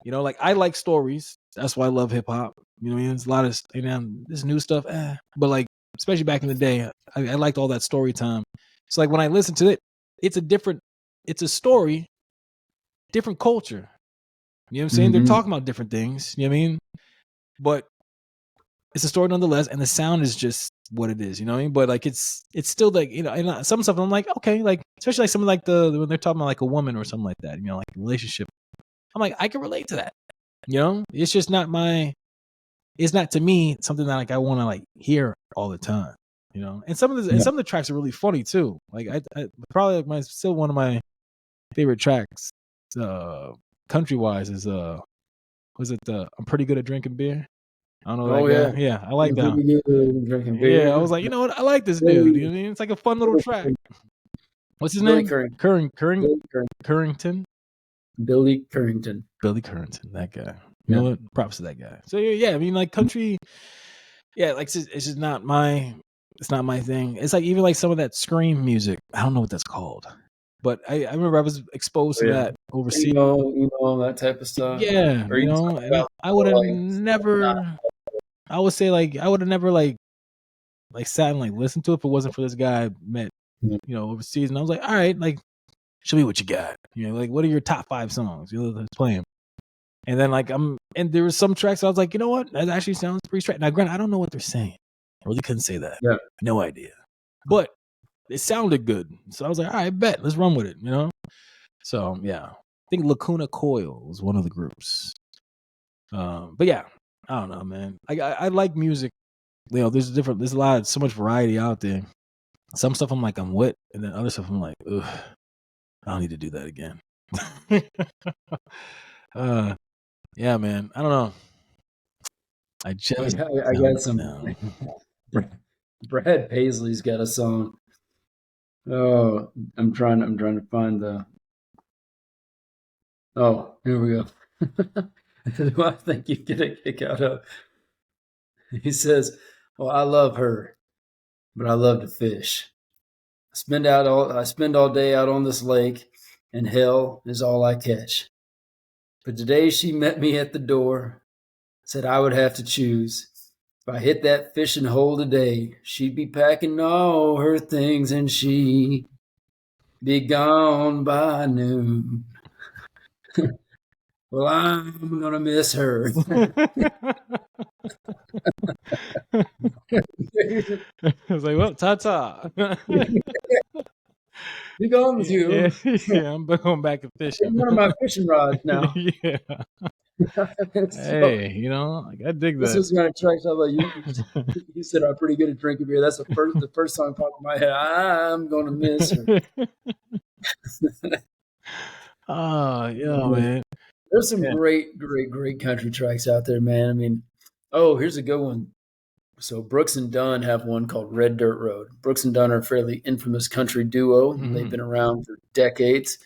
Like I like stories. That's why I love hip hop. You know what I mean? There's a lot of this new stuff, but like especially back in the day, I liked all that story time. So like when I listen to it, it's a story, different culture. You know what I'm saying? Mm-hmm. They're talking about different things. You know what I mean? But it's a story nonetheless, and the sound is just what it is. You know what I mean? But like it's still like and some stuff I'm like okay, like especially like something like when they're talking about like a woman or something like that. Like a relationship. I'm like I can relate to that. It's just not it's not to me something that like I want to like hear all the time. And some of the tracks are really funny too. Like I probably like still one of my favorite tracks, country wise is was it I'm pretty good at drinking beer. I don't know that guy. Yeah, I like that. Drinking beer. Yeah, I was like, you know what? I like this dude. You know what I mean? It's like a fun little track. What's his name? Currington. Billy Currington. That guy. You know what? Props to that guy. So yeah, I mean like country. Yeah, like it's just not my. It's not my thing. It's like even like some of that scream music. I don't know what that's called. But I remember I was exposed to that overseas. That type of stuff. Yeah, and I would have never. I would say like I would have never like sat and like listened to it if it wasn't for this guy I met, overseas. And I was like, all right, like show me what you got. Like what are your top 5 songs? Let's play them. And then like and there were some tracks I was like, you know what? That actually sounds pretty straight. Now, granted, I don't know what they're saying. I really couldn't say that. Yeah, no idea. But it sounded good, so I was like, all right, bet, let's run with it. So yeah. think Lacuna Coil was one of the groups. But yeah, I don't know, man. I like music. You know, there's so much variety out there. Some stuff I'm like I'm with, and then other stuff I'm like, ugh, I don't need to do that again. Yeah, man. I don't know. I just I don't got some. know. Brad Paisley's got a song. Oh, I'm trying to find the. Oh, here we go. This is what I think you get a kick out of. He says, "Well, I love her, but I love to fish. I spend all day out on this lake, and hell is all I catch. But today she met me at the door, said I would have to choose. If I hit that fishing hole today, she'd be packing all her things and she be gone by noon. Well, I'm gonna miss her." I was like, well, ta-ta. Be gone with Yeah, you. yeah, I'm going back and Take fishing. one of my fishing rods now. Yeah. So Hey, you know, like, I dig this that. was gonna track. So like you said I'm pretty good at drinking beer. That's the first song popped in my head. I'm gonna miss her. Oh, yeah, man. There's some Yeah. great country tracks out there, man. I mean, oh, here's a good one. So Brooks and Dunn have one called Red Dirt Road. Brooks and Dunn are a fairly infamous country duo. They've been around for decades.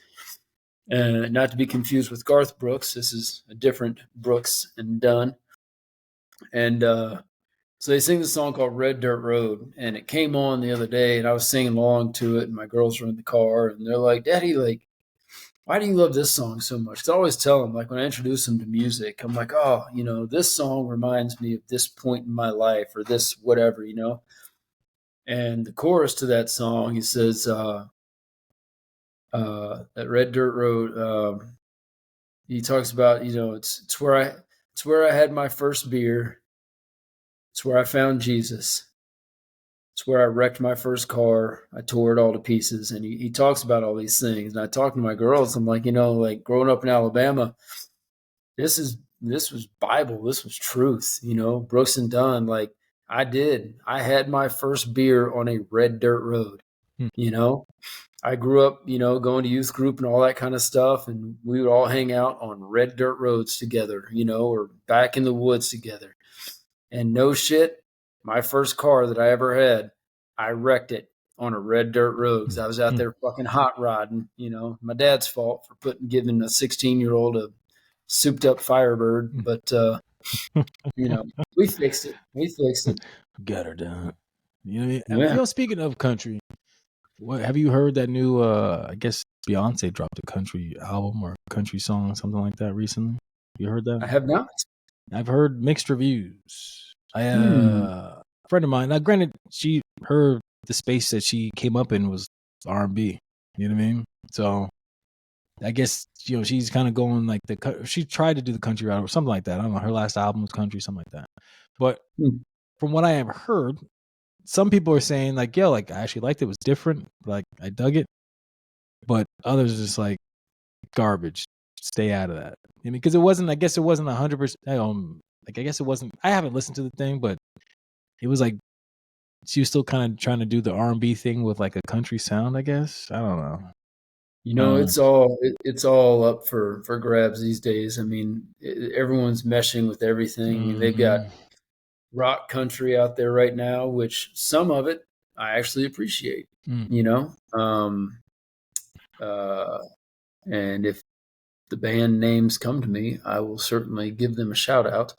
Not to be confused with Garth Brooks. This is a different Brooks and Dunn. And so they sing this song called Red Dirt Road. And it came on the other day, and I was singing along to it, and my girls were in the car, and they're like, "Daddy, like, why do you love this song so much?" 'Cause I always tell them, like, when I introduce them to music, I'm like, "Oh, this song reminds me of this point in my life or this whatever." And the chorus to that song, he says, at Red Dirt Road, he talks about, it's where I had my first beer. It's where I found Jesus. It's where I wrecked my first car. I tore it all to pieces. And he talks about all these things. And I talk to my girls. I'm like, like growing up in Alabama, this was Bible. This was truth. Brooks and Dunn. Like I had my first beer on a red dirt road. Hmm. I grew up, going to youth group and all that kind of stuff. And we would all hang out on red dirt roads together, or back in the woods together. And no shit, my first car that I ever had, I wrecked it on a red dirt road because I was out there fucking hot rodding. My dad's fault for giving a 16-year-old a souped up Firebird, but we fixed it. We fixed it. Got her done. You know what I mean? Yeah. Speaking of country, what have you heard that new? I guess Beyonce dropped a country album or country song, something like that recently. You heard that? I have not. I've heard mixed reviews. A friend of mine. Now, granted, the space that she came up in was R&B. You know what I mean? So I guess she's kind of going like she tried to do the country route or something like that. I don't know. Her last album was country, something like that. But from what I have heard, some people are saying like, "Yo, like I actually liked it. It was different. Like I dug it." But others are just like garbage. Stay out of that. I mean, because it wasn't. I guess it wasn't 100%. Like I guess it wasn't. I haven't listened to the thing, but it was like she was still kind of trying to do the R&B thing with like a country sound. I guess I don't know. It's all up for grabs these days. I mean, everyone's meshing with everything. I mean, they've got rock country out there right now, which some of it I actually appreciate. And if the band names come to me, I will certainly give them a shout out.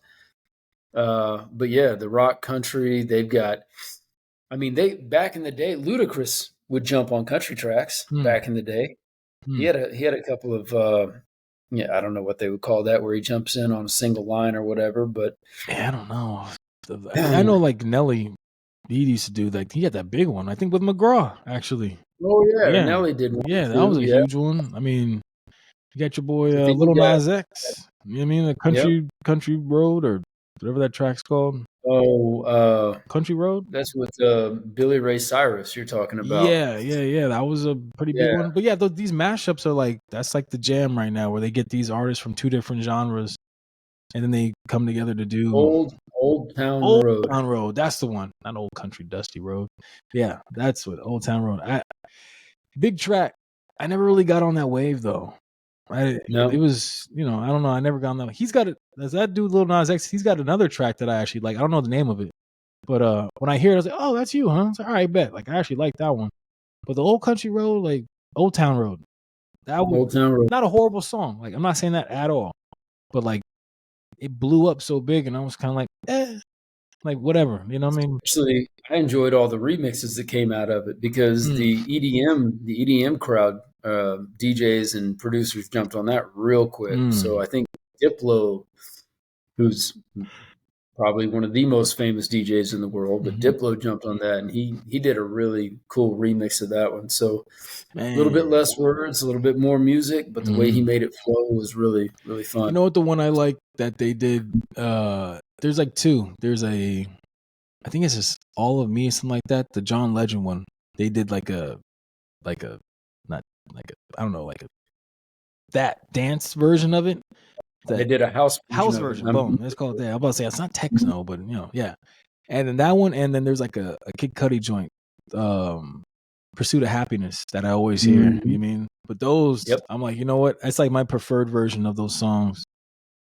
But yeah, the rock country, they've got, I mean, back in the day, Ludacris would jump on country tracks back in the day. He had a couple of, I don't know what they would call that, where he jumps in on a single line or whatever, but yeah, I don't know. I know like Nelly, he used to do like, he had that big one, I think with McGraw actually. Oh yeah, Yeah. Nelly did one Yeah, too. that was a huge one. I mean, you got your boy I think Little he got, Nas X. You know what I mean? The country road or whatever that track's called. Oh, Country Road. that's with Billy Ray Cyrus you're talking about. Yeah. That was a pretty big Yeah, one. But yeah, these mashups are like that's like the jam right now, where they get these artists from two different genres, and then they come together to do Old Town Old Road. Town Road. That's the one, not Old Country Dusty Road. Yeah, that's what Old Town Road. Big track. I never really got on that wave though. It No, was, I don't know. I never got on that. He's got it. Does that dude Lil Nas X? He's got another track that I actually like. I don't know the name of it, but when I hear it, I was like, oh, that's you, huh? I was like, all right, bet. Like I actually like that one. But the Old Country Road, like Old Town Road, that was Old Town Road. not a horrible song. Like I'm not saying that at all, but like it blew up so big, and I was kind of like whatever. You know what I mean? Actually, I enjoyed all the remixes that came out of it because Mm. the EDM crowd, DJs and producers jumped on that real quick. So I think Diplo, who's probably one of the most famous DJs in the world, but Mm-hmm. Diplo jumped on that and he did a really cool remix of that one. So a little bit Man. less words, a little bit more music, but the way he Mm-hmm. made it flow was really, really You fun. know what? The one I like that they did. There's like two. There's I think it's just All of Me, something like that. The John Legend one. They did like a not like I don't know, like that dance version of it. They That did a house version house of it. version. Boom. Let's call it that. I'm about to say it's not techno, but yeah. And then that one, and then there's like a Kid Cudi joint, Pursuit of Happiness, that I always hear. You know what I mean? But those, Yep. I'm like, you know what? That's like my preferred version of those songs.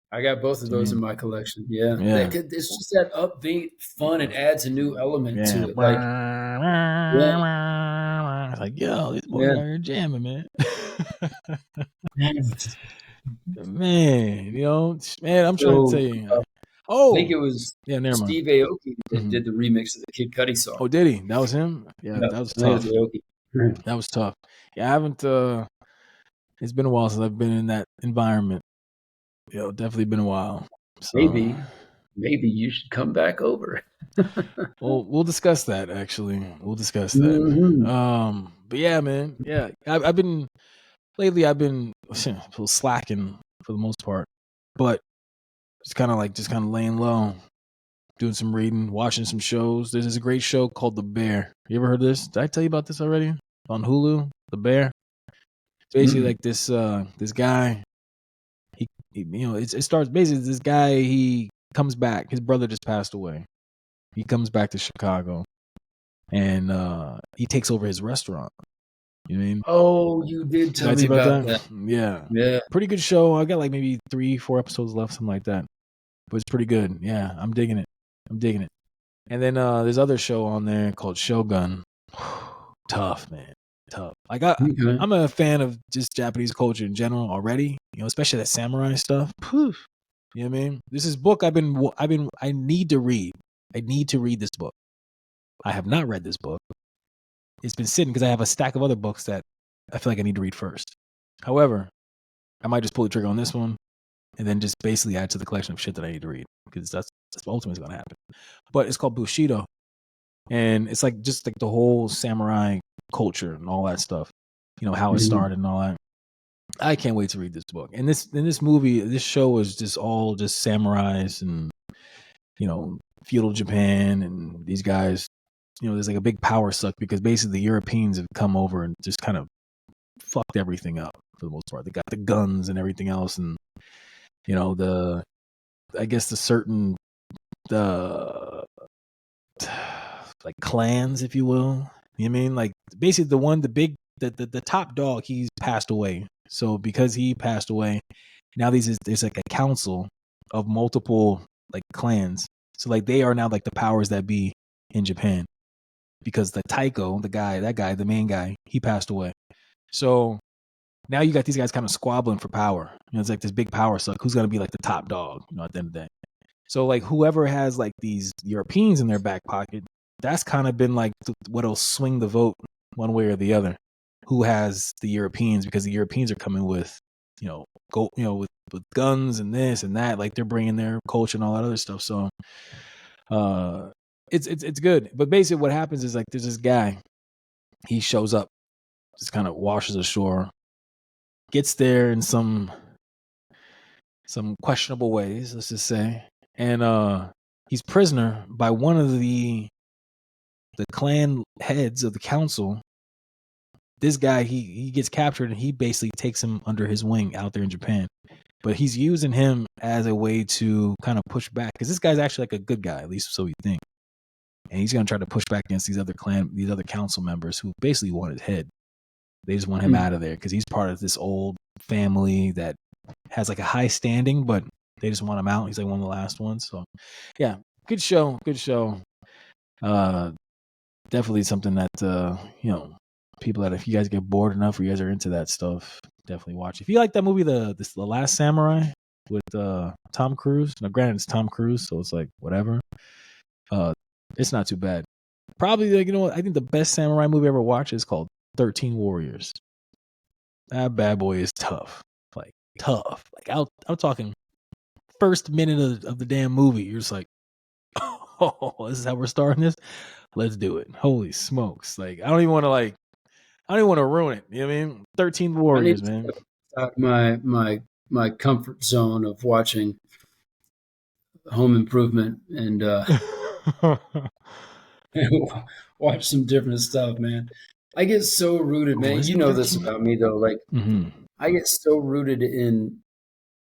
I got both of I those in mean, my collection. Yeah. yeah. It's just that upbeat fun. It adds a new element Yeah. to it. Yeah, It's like, yo, these boys yeah. out here jamming, man. Man, man, I'm trying to tell So you. I think Oh, it was yeah, never mind. Steve Aoki that Mhm. did the remix of the Kid Cudi song. Oh, did he? That was him? Yeah, Yeah, that was I think it was tough. Aoki. That was tough. Yeah, I haven't it's been a while since I've been in that environment. Definitely been a while. So Maybe you should come back over. we'll discuss that actually. We'll discuss that. Mhm. But yeah, man. Yeah. I've been lately I've been slacking for the most part. But just kind of laying low, doing some reading, watching some shows. There's this great show called The Bear. You ever heard of this? Did I tell you about this already? On Hulu, The Bear. It's basically Mm. like this guy. It starts basically this guy. He comes back. His brother just passed away. He comes back to Chicago, and he takes over his restaurant. You know what I mean? Oh, you did Did tell I tell me you about about that? that. Yeah, Yeah, pretty good show. I got like maybe 3-4 episodes left, something like that. But it's pretty good. Yeah, I'm digging it. And then there's other show on there called Shogun. Tough, man. Tough. Like okay. I'm a fan of just Japanese culture in general already. Especially that samurai stuff. Poof. You know what I mean? This is book I need to read. I need to read this book. I have not read this book. It's been sitting because I have a stack of other books that I feel like I need to read first. However, I might just pull the trigger on this one and then just basically add to the collection of shit that I need to read because that's ultimately going to happen. But it's called Bushido, and it's like just like the whole samurai culture and all that stuff. How it Mhm. started and all that. I can't wait to read this book. And this movie, this show is just all just samurais and feudal Japan and these guys. There's like a big power suck because basically the Europeans have come over and just kind of fucked everything up for the most part. They got the guns and everything else, and the I guess the certain the like clans, if you will. You know what I mean? Like basically the top dog, he's passed away. So because he passed away, now there's like a council of multiple like clans. So like they are now like the powers that be in Japan. Because the Taiko, the main guy, he passed away. So now you got these guys kind of squabbling for power. It's like this big power suck. Who's gonna be like the top dog? At the end of the day. So like whoever has like these Europeans in their back pocket, that's kind of been like what'll swing the vote one way or the other. Who has the Europeans? Because the Europeans are coming with, with guns and this and that. Like they're bringing their culture and all that other stuff. So, it's good. But basically, what happens is like there's this guy. He shows up, just kind of washes ashore, gets there in some questionable ways. Let's just say. and he's prisoner by one of the clan heads of the council. This guy, he gets captured and he basically takes him under his wing out there in Japan. But he's using him as a way to kind of push back, because this guy's actually like a good guy, at least so we think. And he's gonna try to push back against these other council members who basically want his head. They just want him out of there because he's part of this old family that has like a high standing, but they just want him out. He's like one of the last ones. So yeah, good show. Definitely something that people that, if you guys get bored enough or you guys are into that stuff, definitely watch. If you like that movie, the Last Samurai with Tom Cruise. Now, granted, it's Tom Cruise, so it's like whatever. It's not too bad. Probably, like, I think the best samurai movie I ever watched is called 13 Warriors. That bad boy is tough. Like, tough. Like, I'm talking first minute of the damn movie. You're just like, oh, this is how we're starting this? Let's do it. Holy smokes. Like, I don't even want to ruin it. You know what I mean? 13 Warriors, man. My comfort zone of watching Home Improvement and watch some different stuff, man. I get so rooted, man. You know this about me, though. Like, I get so rooted in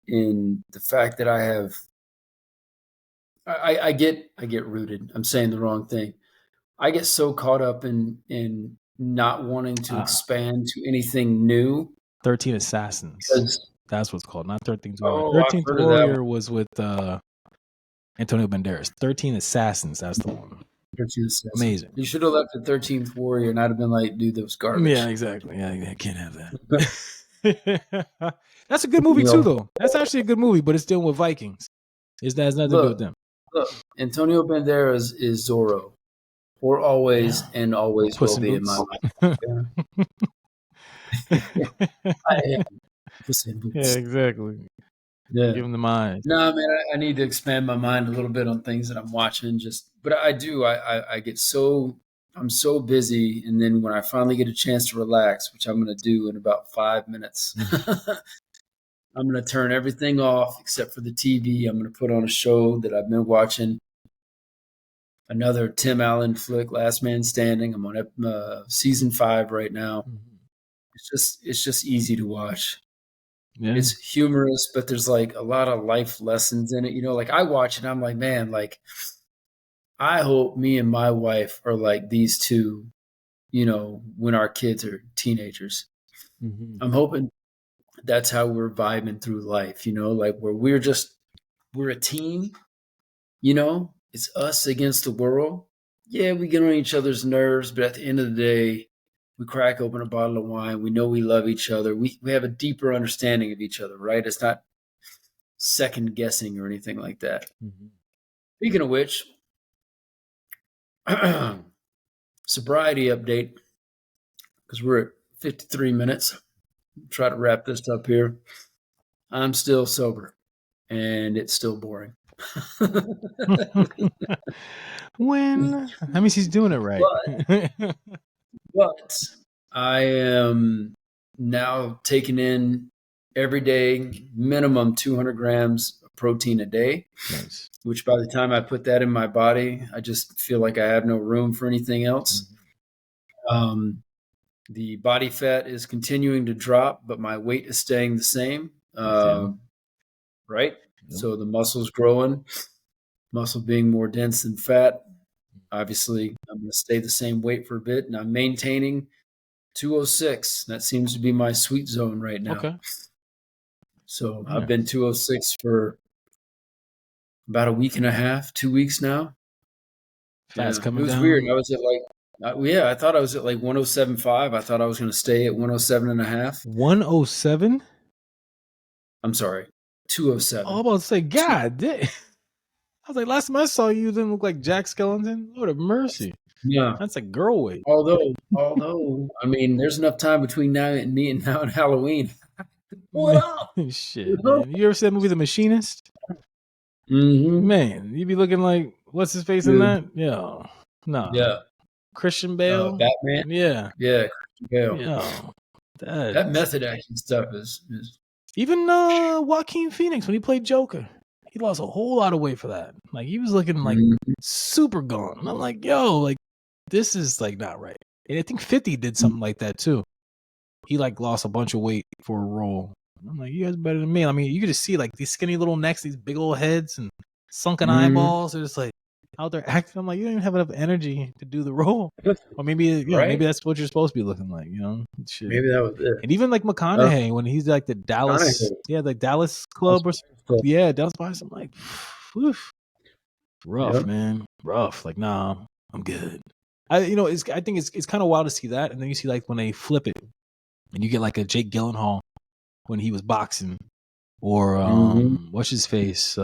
the fact that I get rooted. I'm saying the wrong thing. I get so caught up in not wanting to expand to anything new. 13 Assassins. That's what's called, not 13th Warrior. Oh, 13th Warrior was with Antonio Banderas. 13 Assassins, that's the one. 13 Assassins. Amazing. You should have left the 13th Warrior, and I'd have been like, dude, that was garbage. Yeah, exactly. Yeah, I can't have that. That's a good movie too, though. That's actually a good movie, but it's dealing with Vikings. It has nothing to do with them. Look, Antonio Banderas is Zorro, or always and always Puss will be in my mind. I am Puss in Boots. Yeah, exactly. Yeah. Give him the mind. No, man, I need to expand my mind a little bit on things that I'm watching. But I do. I get I'm so busy, and then when I finally get a chance to relax, which I'm going to do in about 5 minutes, I'm going to turn everything off except for the TV. I'm going to put on a show that I've been watching. Another Tim Allen flick, Last Man Standing. I'm on season 5 right now. It's just easy to watch. Yeah. It's humorous, but there's like a lot of life lessons in it. Like I watch it, I'm like, man, like I hope me and my wife are like these two, when our kids are teenagers. I'm hoping that's how we're vibing through life, like where we're a team, it's us against the world. Yeah, we get on each other's nerves, but at the end of the day, we crack open a bottle of wine. We know we love each other. We have a deeper understanding of each other, right? It's not second guessing or anything like that. Speaking of which, sobriety update, because we're at 53 minutes. Try to wrap this up here. I'm still sober, and it's still boring. When? That means he's doing it right. But I am now taking in every day minimum 200 grams of protein a day. Nice. Which by the time I put that in my body, I just feel like I have no room for anything else. The body fat is continuing to drop, but my weight is staying the same. Right? Yep. So the muscle's growing, muscle being more dense than fat. Obviously, I'm going to stay the same weight for a bit, and I'm maintaining 206. That seems to be my sweet zone right now. Okay. So I've been 206 for about a week and a half, 2 weeks now. Fat's coming down. It was weird. I was at I thought I was at like 107.5. I thought I was going to stay at 107.5. 107? I'm sorry, 207. Oh, I'm about to say, God damn. I was like, last time I saw you, didn't look like Jack Skellington. Lord have mercy. Yeah. That's like girl weight. Although, I mean, there's enough time between now and Halloween. What up? Shit, man. You ever see that movie, The Machinist? Man, you be looking like, what's his face in that? Yeah. No. Yeah. Christian Bale? Batman? Yeah. Yeah, Christian Bale. Yeah. That method acting stuff is... Even Joaquin Phoenix, when he played Joker, He lost a whole lot of weight for that. Like he was looking like super gone. And I'm like, yo, like this is like not right. And I think 50 did something like that too. He like lost a bunch of weight for a role. I'm like, you guys better than me. I mean, you could just see like these skinny little necks, these big old heads, and sunken eyeballs. They're just like out there acting. I'm like, you don't even have enough energy to do the role. Or maybe maybe that's what you're supposed to be looking like. Shit. Maybe that was it. And even like McConaughey when he's like the Dallas, the Dallas club or Dallas Buyers. I'm like, woof, rough, man, rough. Like, nah, I'm good. I think it's kind of wild to see that, and then you see like when they flip it, and you get like a Jake Gyllenhaal when he was boxing, or what's his face,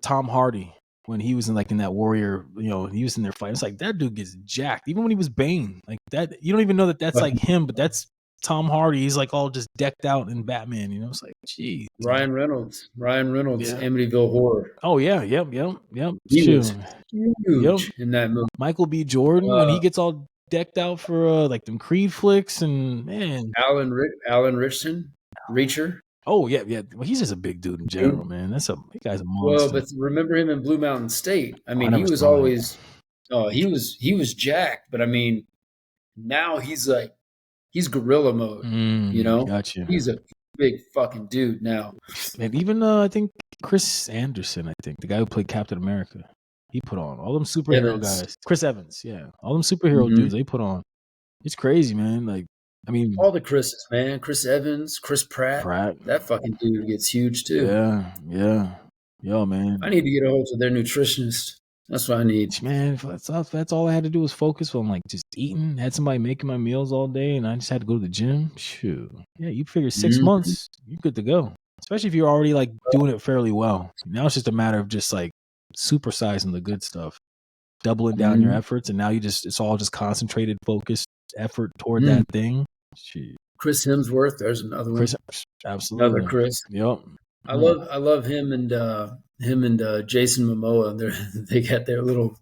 Tom Hardy when he was in that Warrior, he was in their fight. It's like that dude gets jacked. Even when he was Bane, like that, you don't even know that that's like him, but that's Tom Hardy. He's like all just decked out in Batman. It's like, geez. Ryan Reynolds, Amityville Horror. Oh yeah, yep. He was huge in that movie. Michael B. Jordan when he gets all decked out for like them Creed flicks, and man, Alan Richardson, Reacher. Oh yeah. Well, he's just a big dude in general, man. That guy's a monster. Well, but remember him in Blue Mountain State? I mean, he was always, he was jacked, but I mean, now he's gorilla mode. Gotcha. He's a big fucking dude now. And even I think Chris Anderson, the guy who played Captain America, he put on all them superhero guys. Chris Evans, yeah, all them superhero dudes they put on. It's crazy, man. Like, I mean, all the Chris's, man. Chris Evans, Chris Pratt. That fucking dude gets huge too. Yeah. Yo, man. I need to get a hold of their nutritionist. That's what I need. Man, that's all I had to do was focus on like just eating. Had somebody making my meals all day, and I just had to go to the gym. Shoot. Yeah, you figure 6 months, you're good to go. Especially if you're already like doing it fairly well. Now it's just a matter of just like supersizing the good stuff, doubling down your efforts, and now it's all just concentrated, focused effort toward that thing. Jeez. Chris Hemsworth, there's another one. Absolutely, another Chris. Yep. I love him and Jason Momoa. They got their little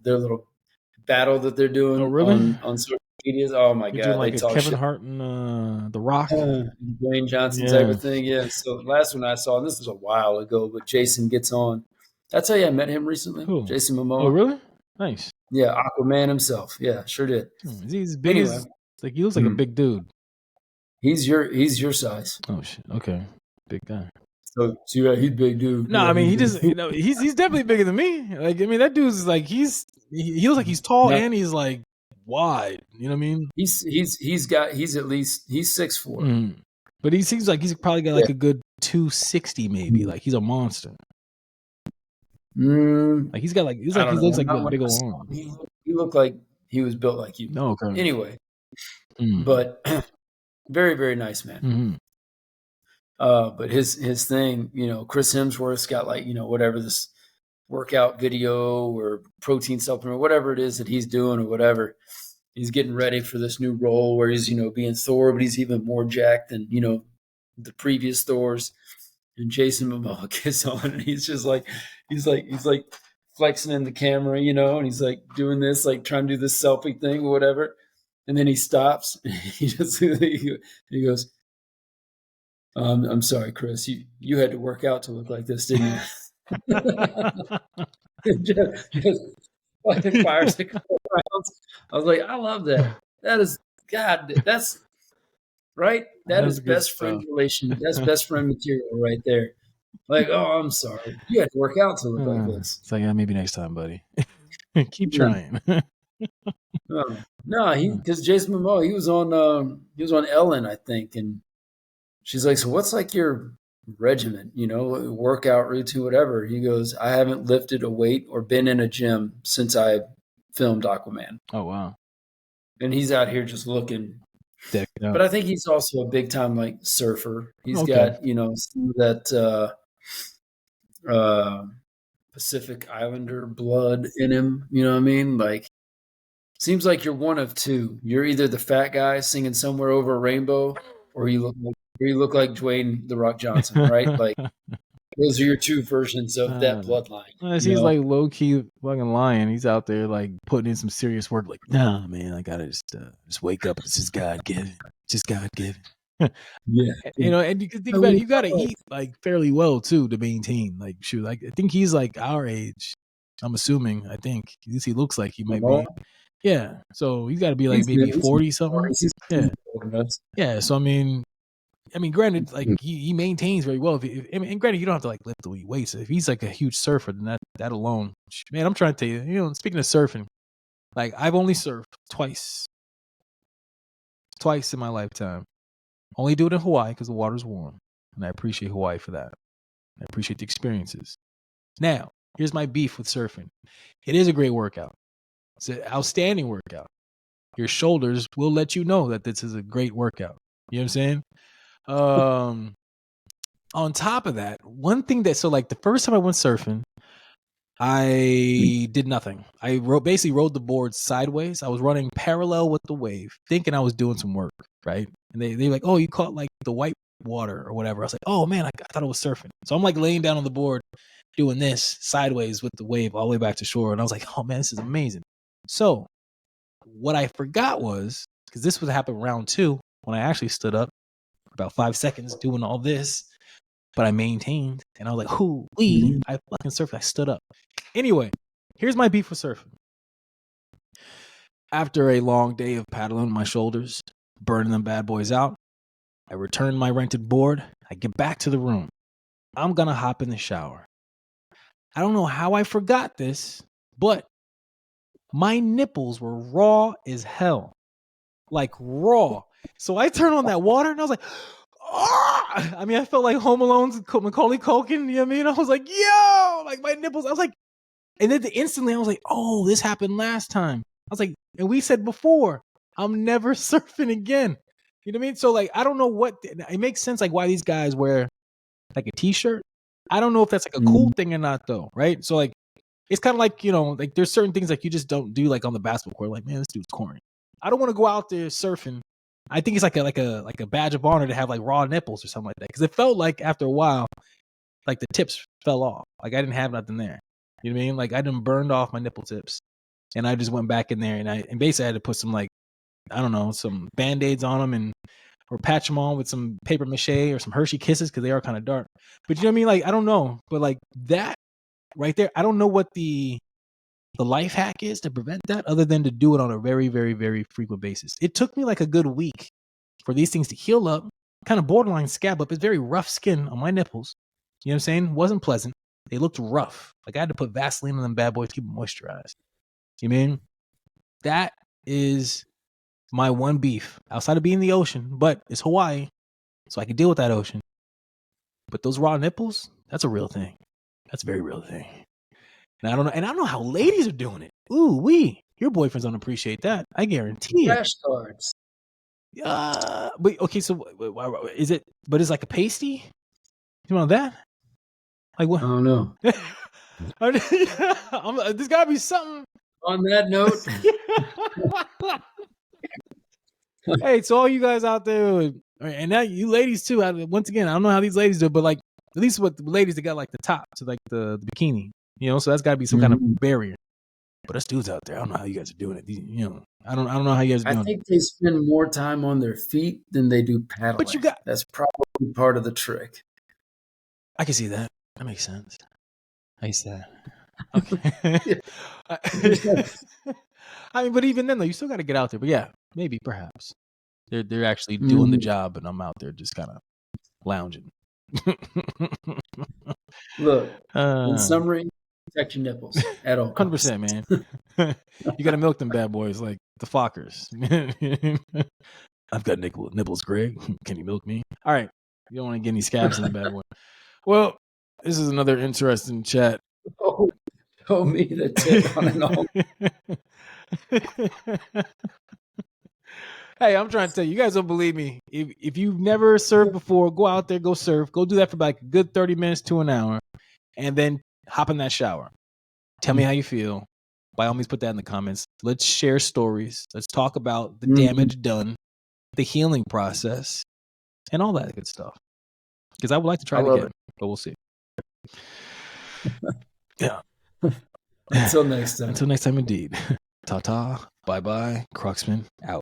battle that they're doing on social media. Oh my god, doing like a Kevin Hart and The Rock, Dwayne Johnson type of thing. Yeah. So the last one I saw, and this was a while ago, but Jason gets on. Did I tell you I met him recently? Who? Jason Momoa. Oh really? Nice. Yeah, Aquaman himself. Yeah, sure did. He's big. Anyway. Like he looks like a big dude. He's your size. Oh shit. Okay, big guy. So yeah, he's big dude. No, I mean he just he's definitely bigger than me. Like I mean that dude's like he looks like he's tall and he's like wide. You know what I mean? He's at least 6'4". But he seems like he's probably got like a good 260 maybe. Like he's a monster. Like he's got like he looks like a big old arm. He looked like he was built like you. No, okay. Anyway, but very, very nice man. But his thing, Chris Hemsworth's got like, whatever this workout video or protein supplement, or whatever it is that he's doing or whatever. He's getting ready for this new role where he's, being Thor, but he's even more jacked than, the previous Thors. And Jason Momoa gets on and he's just like, he's like flexing in the camera, and he's like doing this, like trying to do this selfie thing or whatever. And then he stops and he goes, I'm sorry, Chris. You had to work out to look like this, didn't you? just fucking fires a couple rounds. I was like, I love that. That is God. That's right. That's best friend relation. That's best friend material right there. Like, oh, I'm sorry. You had to work out to look like this. It's like, yeah, maybe next time, buddy. Keep trying. No, because Jason Momoa, he was on Ellen, I think, and she's like, so what's like your regimen, workout routine, whatever? He goes, I haven't lifted a weight or been in a gym since I filmed Aquaman. Oh, wow. And he's out here just looking. But I think he's also a big time like surfer. He's got, some of that Pacific Islander blood in him. You know what I mean? Like, seems like you're one of two. You're either the fat guy singing Somewhere Over a Rainbow, or you look like Dwayne The Rock Johnson, right? Like those are your two versions of that bloodline. He's like low key fucking lying. He's out there like putting in some serious work. Like, nah, man, I gotta just wake up. It's just God given. Just God given. Yeah. And you can think about it, you got to eat like fairly well too to maintain. Like, shoot, like I think he's like our age. I'm assuming. I think at least he looks like he might be. Yeah. So he's got to be like maybe 40 something. Yeah. Yeah. So I mean, granted, like he maintains very well. And granted, you don't have to like lift the weights. If he's like a huge surfer, then that alone, man, I'm trying to tell you. Speaking of surfing, like I've only surfed twice in my lifetime. Only do it in Hawaii because the water's warm, and I appreciate Hawaii for that. I appreciate the experiences. Now, here's my beef with surfing. It is a great workout. It's an outstanding workout. Your shoulders will let you know that this is a great workout. You know what I'm saying? On top of that, one thing so like the first time I went surfing, I did nothing. I basically rode the board sideways. I was running parallel with the wave, thinking I was doing some work, right? And they like, oh, you caught like the white water or whatever. I was like, oh man, I thought I was surfing. So I'm like laying down on the board, doing this sideways with the wave all the way back to shore. And I was like, oh man, this is amazing. So what I forgot was, because this would happen round 2, when I actually stood up about 5 seconds doing all this, but I maintained, and I was like, I fucking surfed. I stood up. Anyway, here's my beef with surfing. After a long day of paddling my shoulders, burning them bad boys out, I return my rented board. I get back to the room. I'm going to hop in the shower. I don't know how I forgot this, but my nipples were raw as hell. Like raw. So I turned on that water and I was like, oh! I felt like Home Alone's Macaulay Culkin. You know what I mean? I was like, yo, like my nipples. I was like, and then instantly I was like, oh, this happened last time. I was like, and we said before, I'm never surfing again. You know what I mean? So like, I don't know it makes sense like why these guys wear like a t-shirt. I don't know if that's like a cool thing or not though, right? So like, it's kind of like, like there's certain things like you just don't do like on the basketball court. Like, man, this dude's corny. I don't want to go out there surfing. I think it's like a badge of honor to have like raw nipples or something like that. Because it felt like after a while, like the tips fell off. Like I didn't have nothing there. You know what I mean? Like I done burned off my nipple tips, and I just went back in there and basically had to put some like, I don't know, some Band-Aids on them or patch them on with some paper mache or some Hershey Kisses because they are kind of dark. But you know what I mean? Like I don't know, but like that right there, I don't know what the life hack is to prevent that other than to do it on a very, very, very frequent basis. It took me like a good week for these things to heal up, kind of borderline scab up. It's very rough skin on my nipples. You know what I'm saying? Wasn't pleasant. They looked rough. Like I had to put Vaseline on them bad boys to keep them moisturized. You mean? That is my one beef outside of being in the ocean, but it's Hawaii, so I can deal with that ocean. But those raw nipples, that's a real thing. That's a very real thing. And I don't know how ladies are doing it. Ooh, your boyfriends don't appreciate that. I guarantee it. Flashcards. But okay, so is it? But it's like a pasty. You want that? Like what? I don't know. There's gotta be something. On that note, hey, so all you guys out there, and now you ladies too. Once again, I don't know how these ladies do it, but like at least with the ladies that got like the top to like the bikini, so that's got to be some kind of barrier. But us dudes out there, I don't know how you guys are doing it. I don't know how you guys are doing it. I think they spend more time on their feet than they do paddling. But that's probably part of the trick. I can see that. That makes sense. I see that. Okay. But even then, though, you still got to get out there. But yeah, maybe, perhaps they're actually doing the job, and I'm out there just kind of lounging. Look, in summary, protect your nipples at all. 100%, man. You got to milk them bad boys like the Fockers. I've got nipples, Greg. Can you milk me? All right. You don't want to get any scabs in the bad boy. Well, this is another interesting chat. Oh, show me the tip on an all. Hey, I'm trying to tell you, you guys don't believe me. If you've never surfed before, go out there, go surf. Go do that for like a good 30 minutes to an hour, and then hop in that shower. Tell me how you feel. By all means, put that in the comments. Let's share stories. Let's talk about the damage done, the healing process, and all that good stuff. Because I would like to try it again, but we'll see. Yeah. Until next time. Until next time, indeed. Ta-ta. Bye-bye. Cruxman out.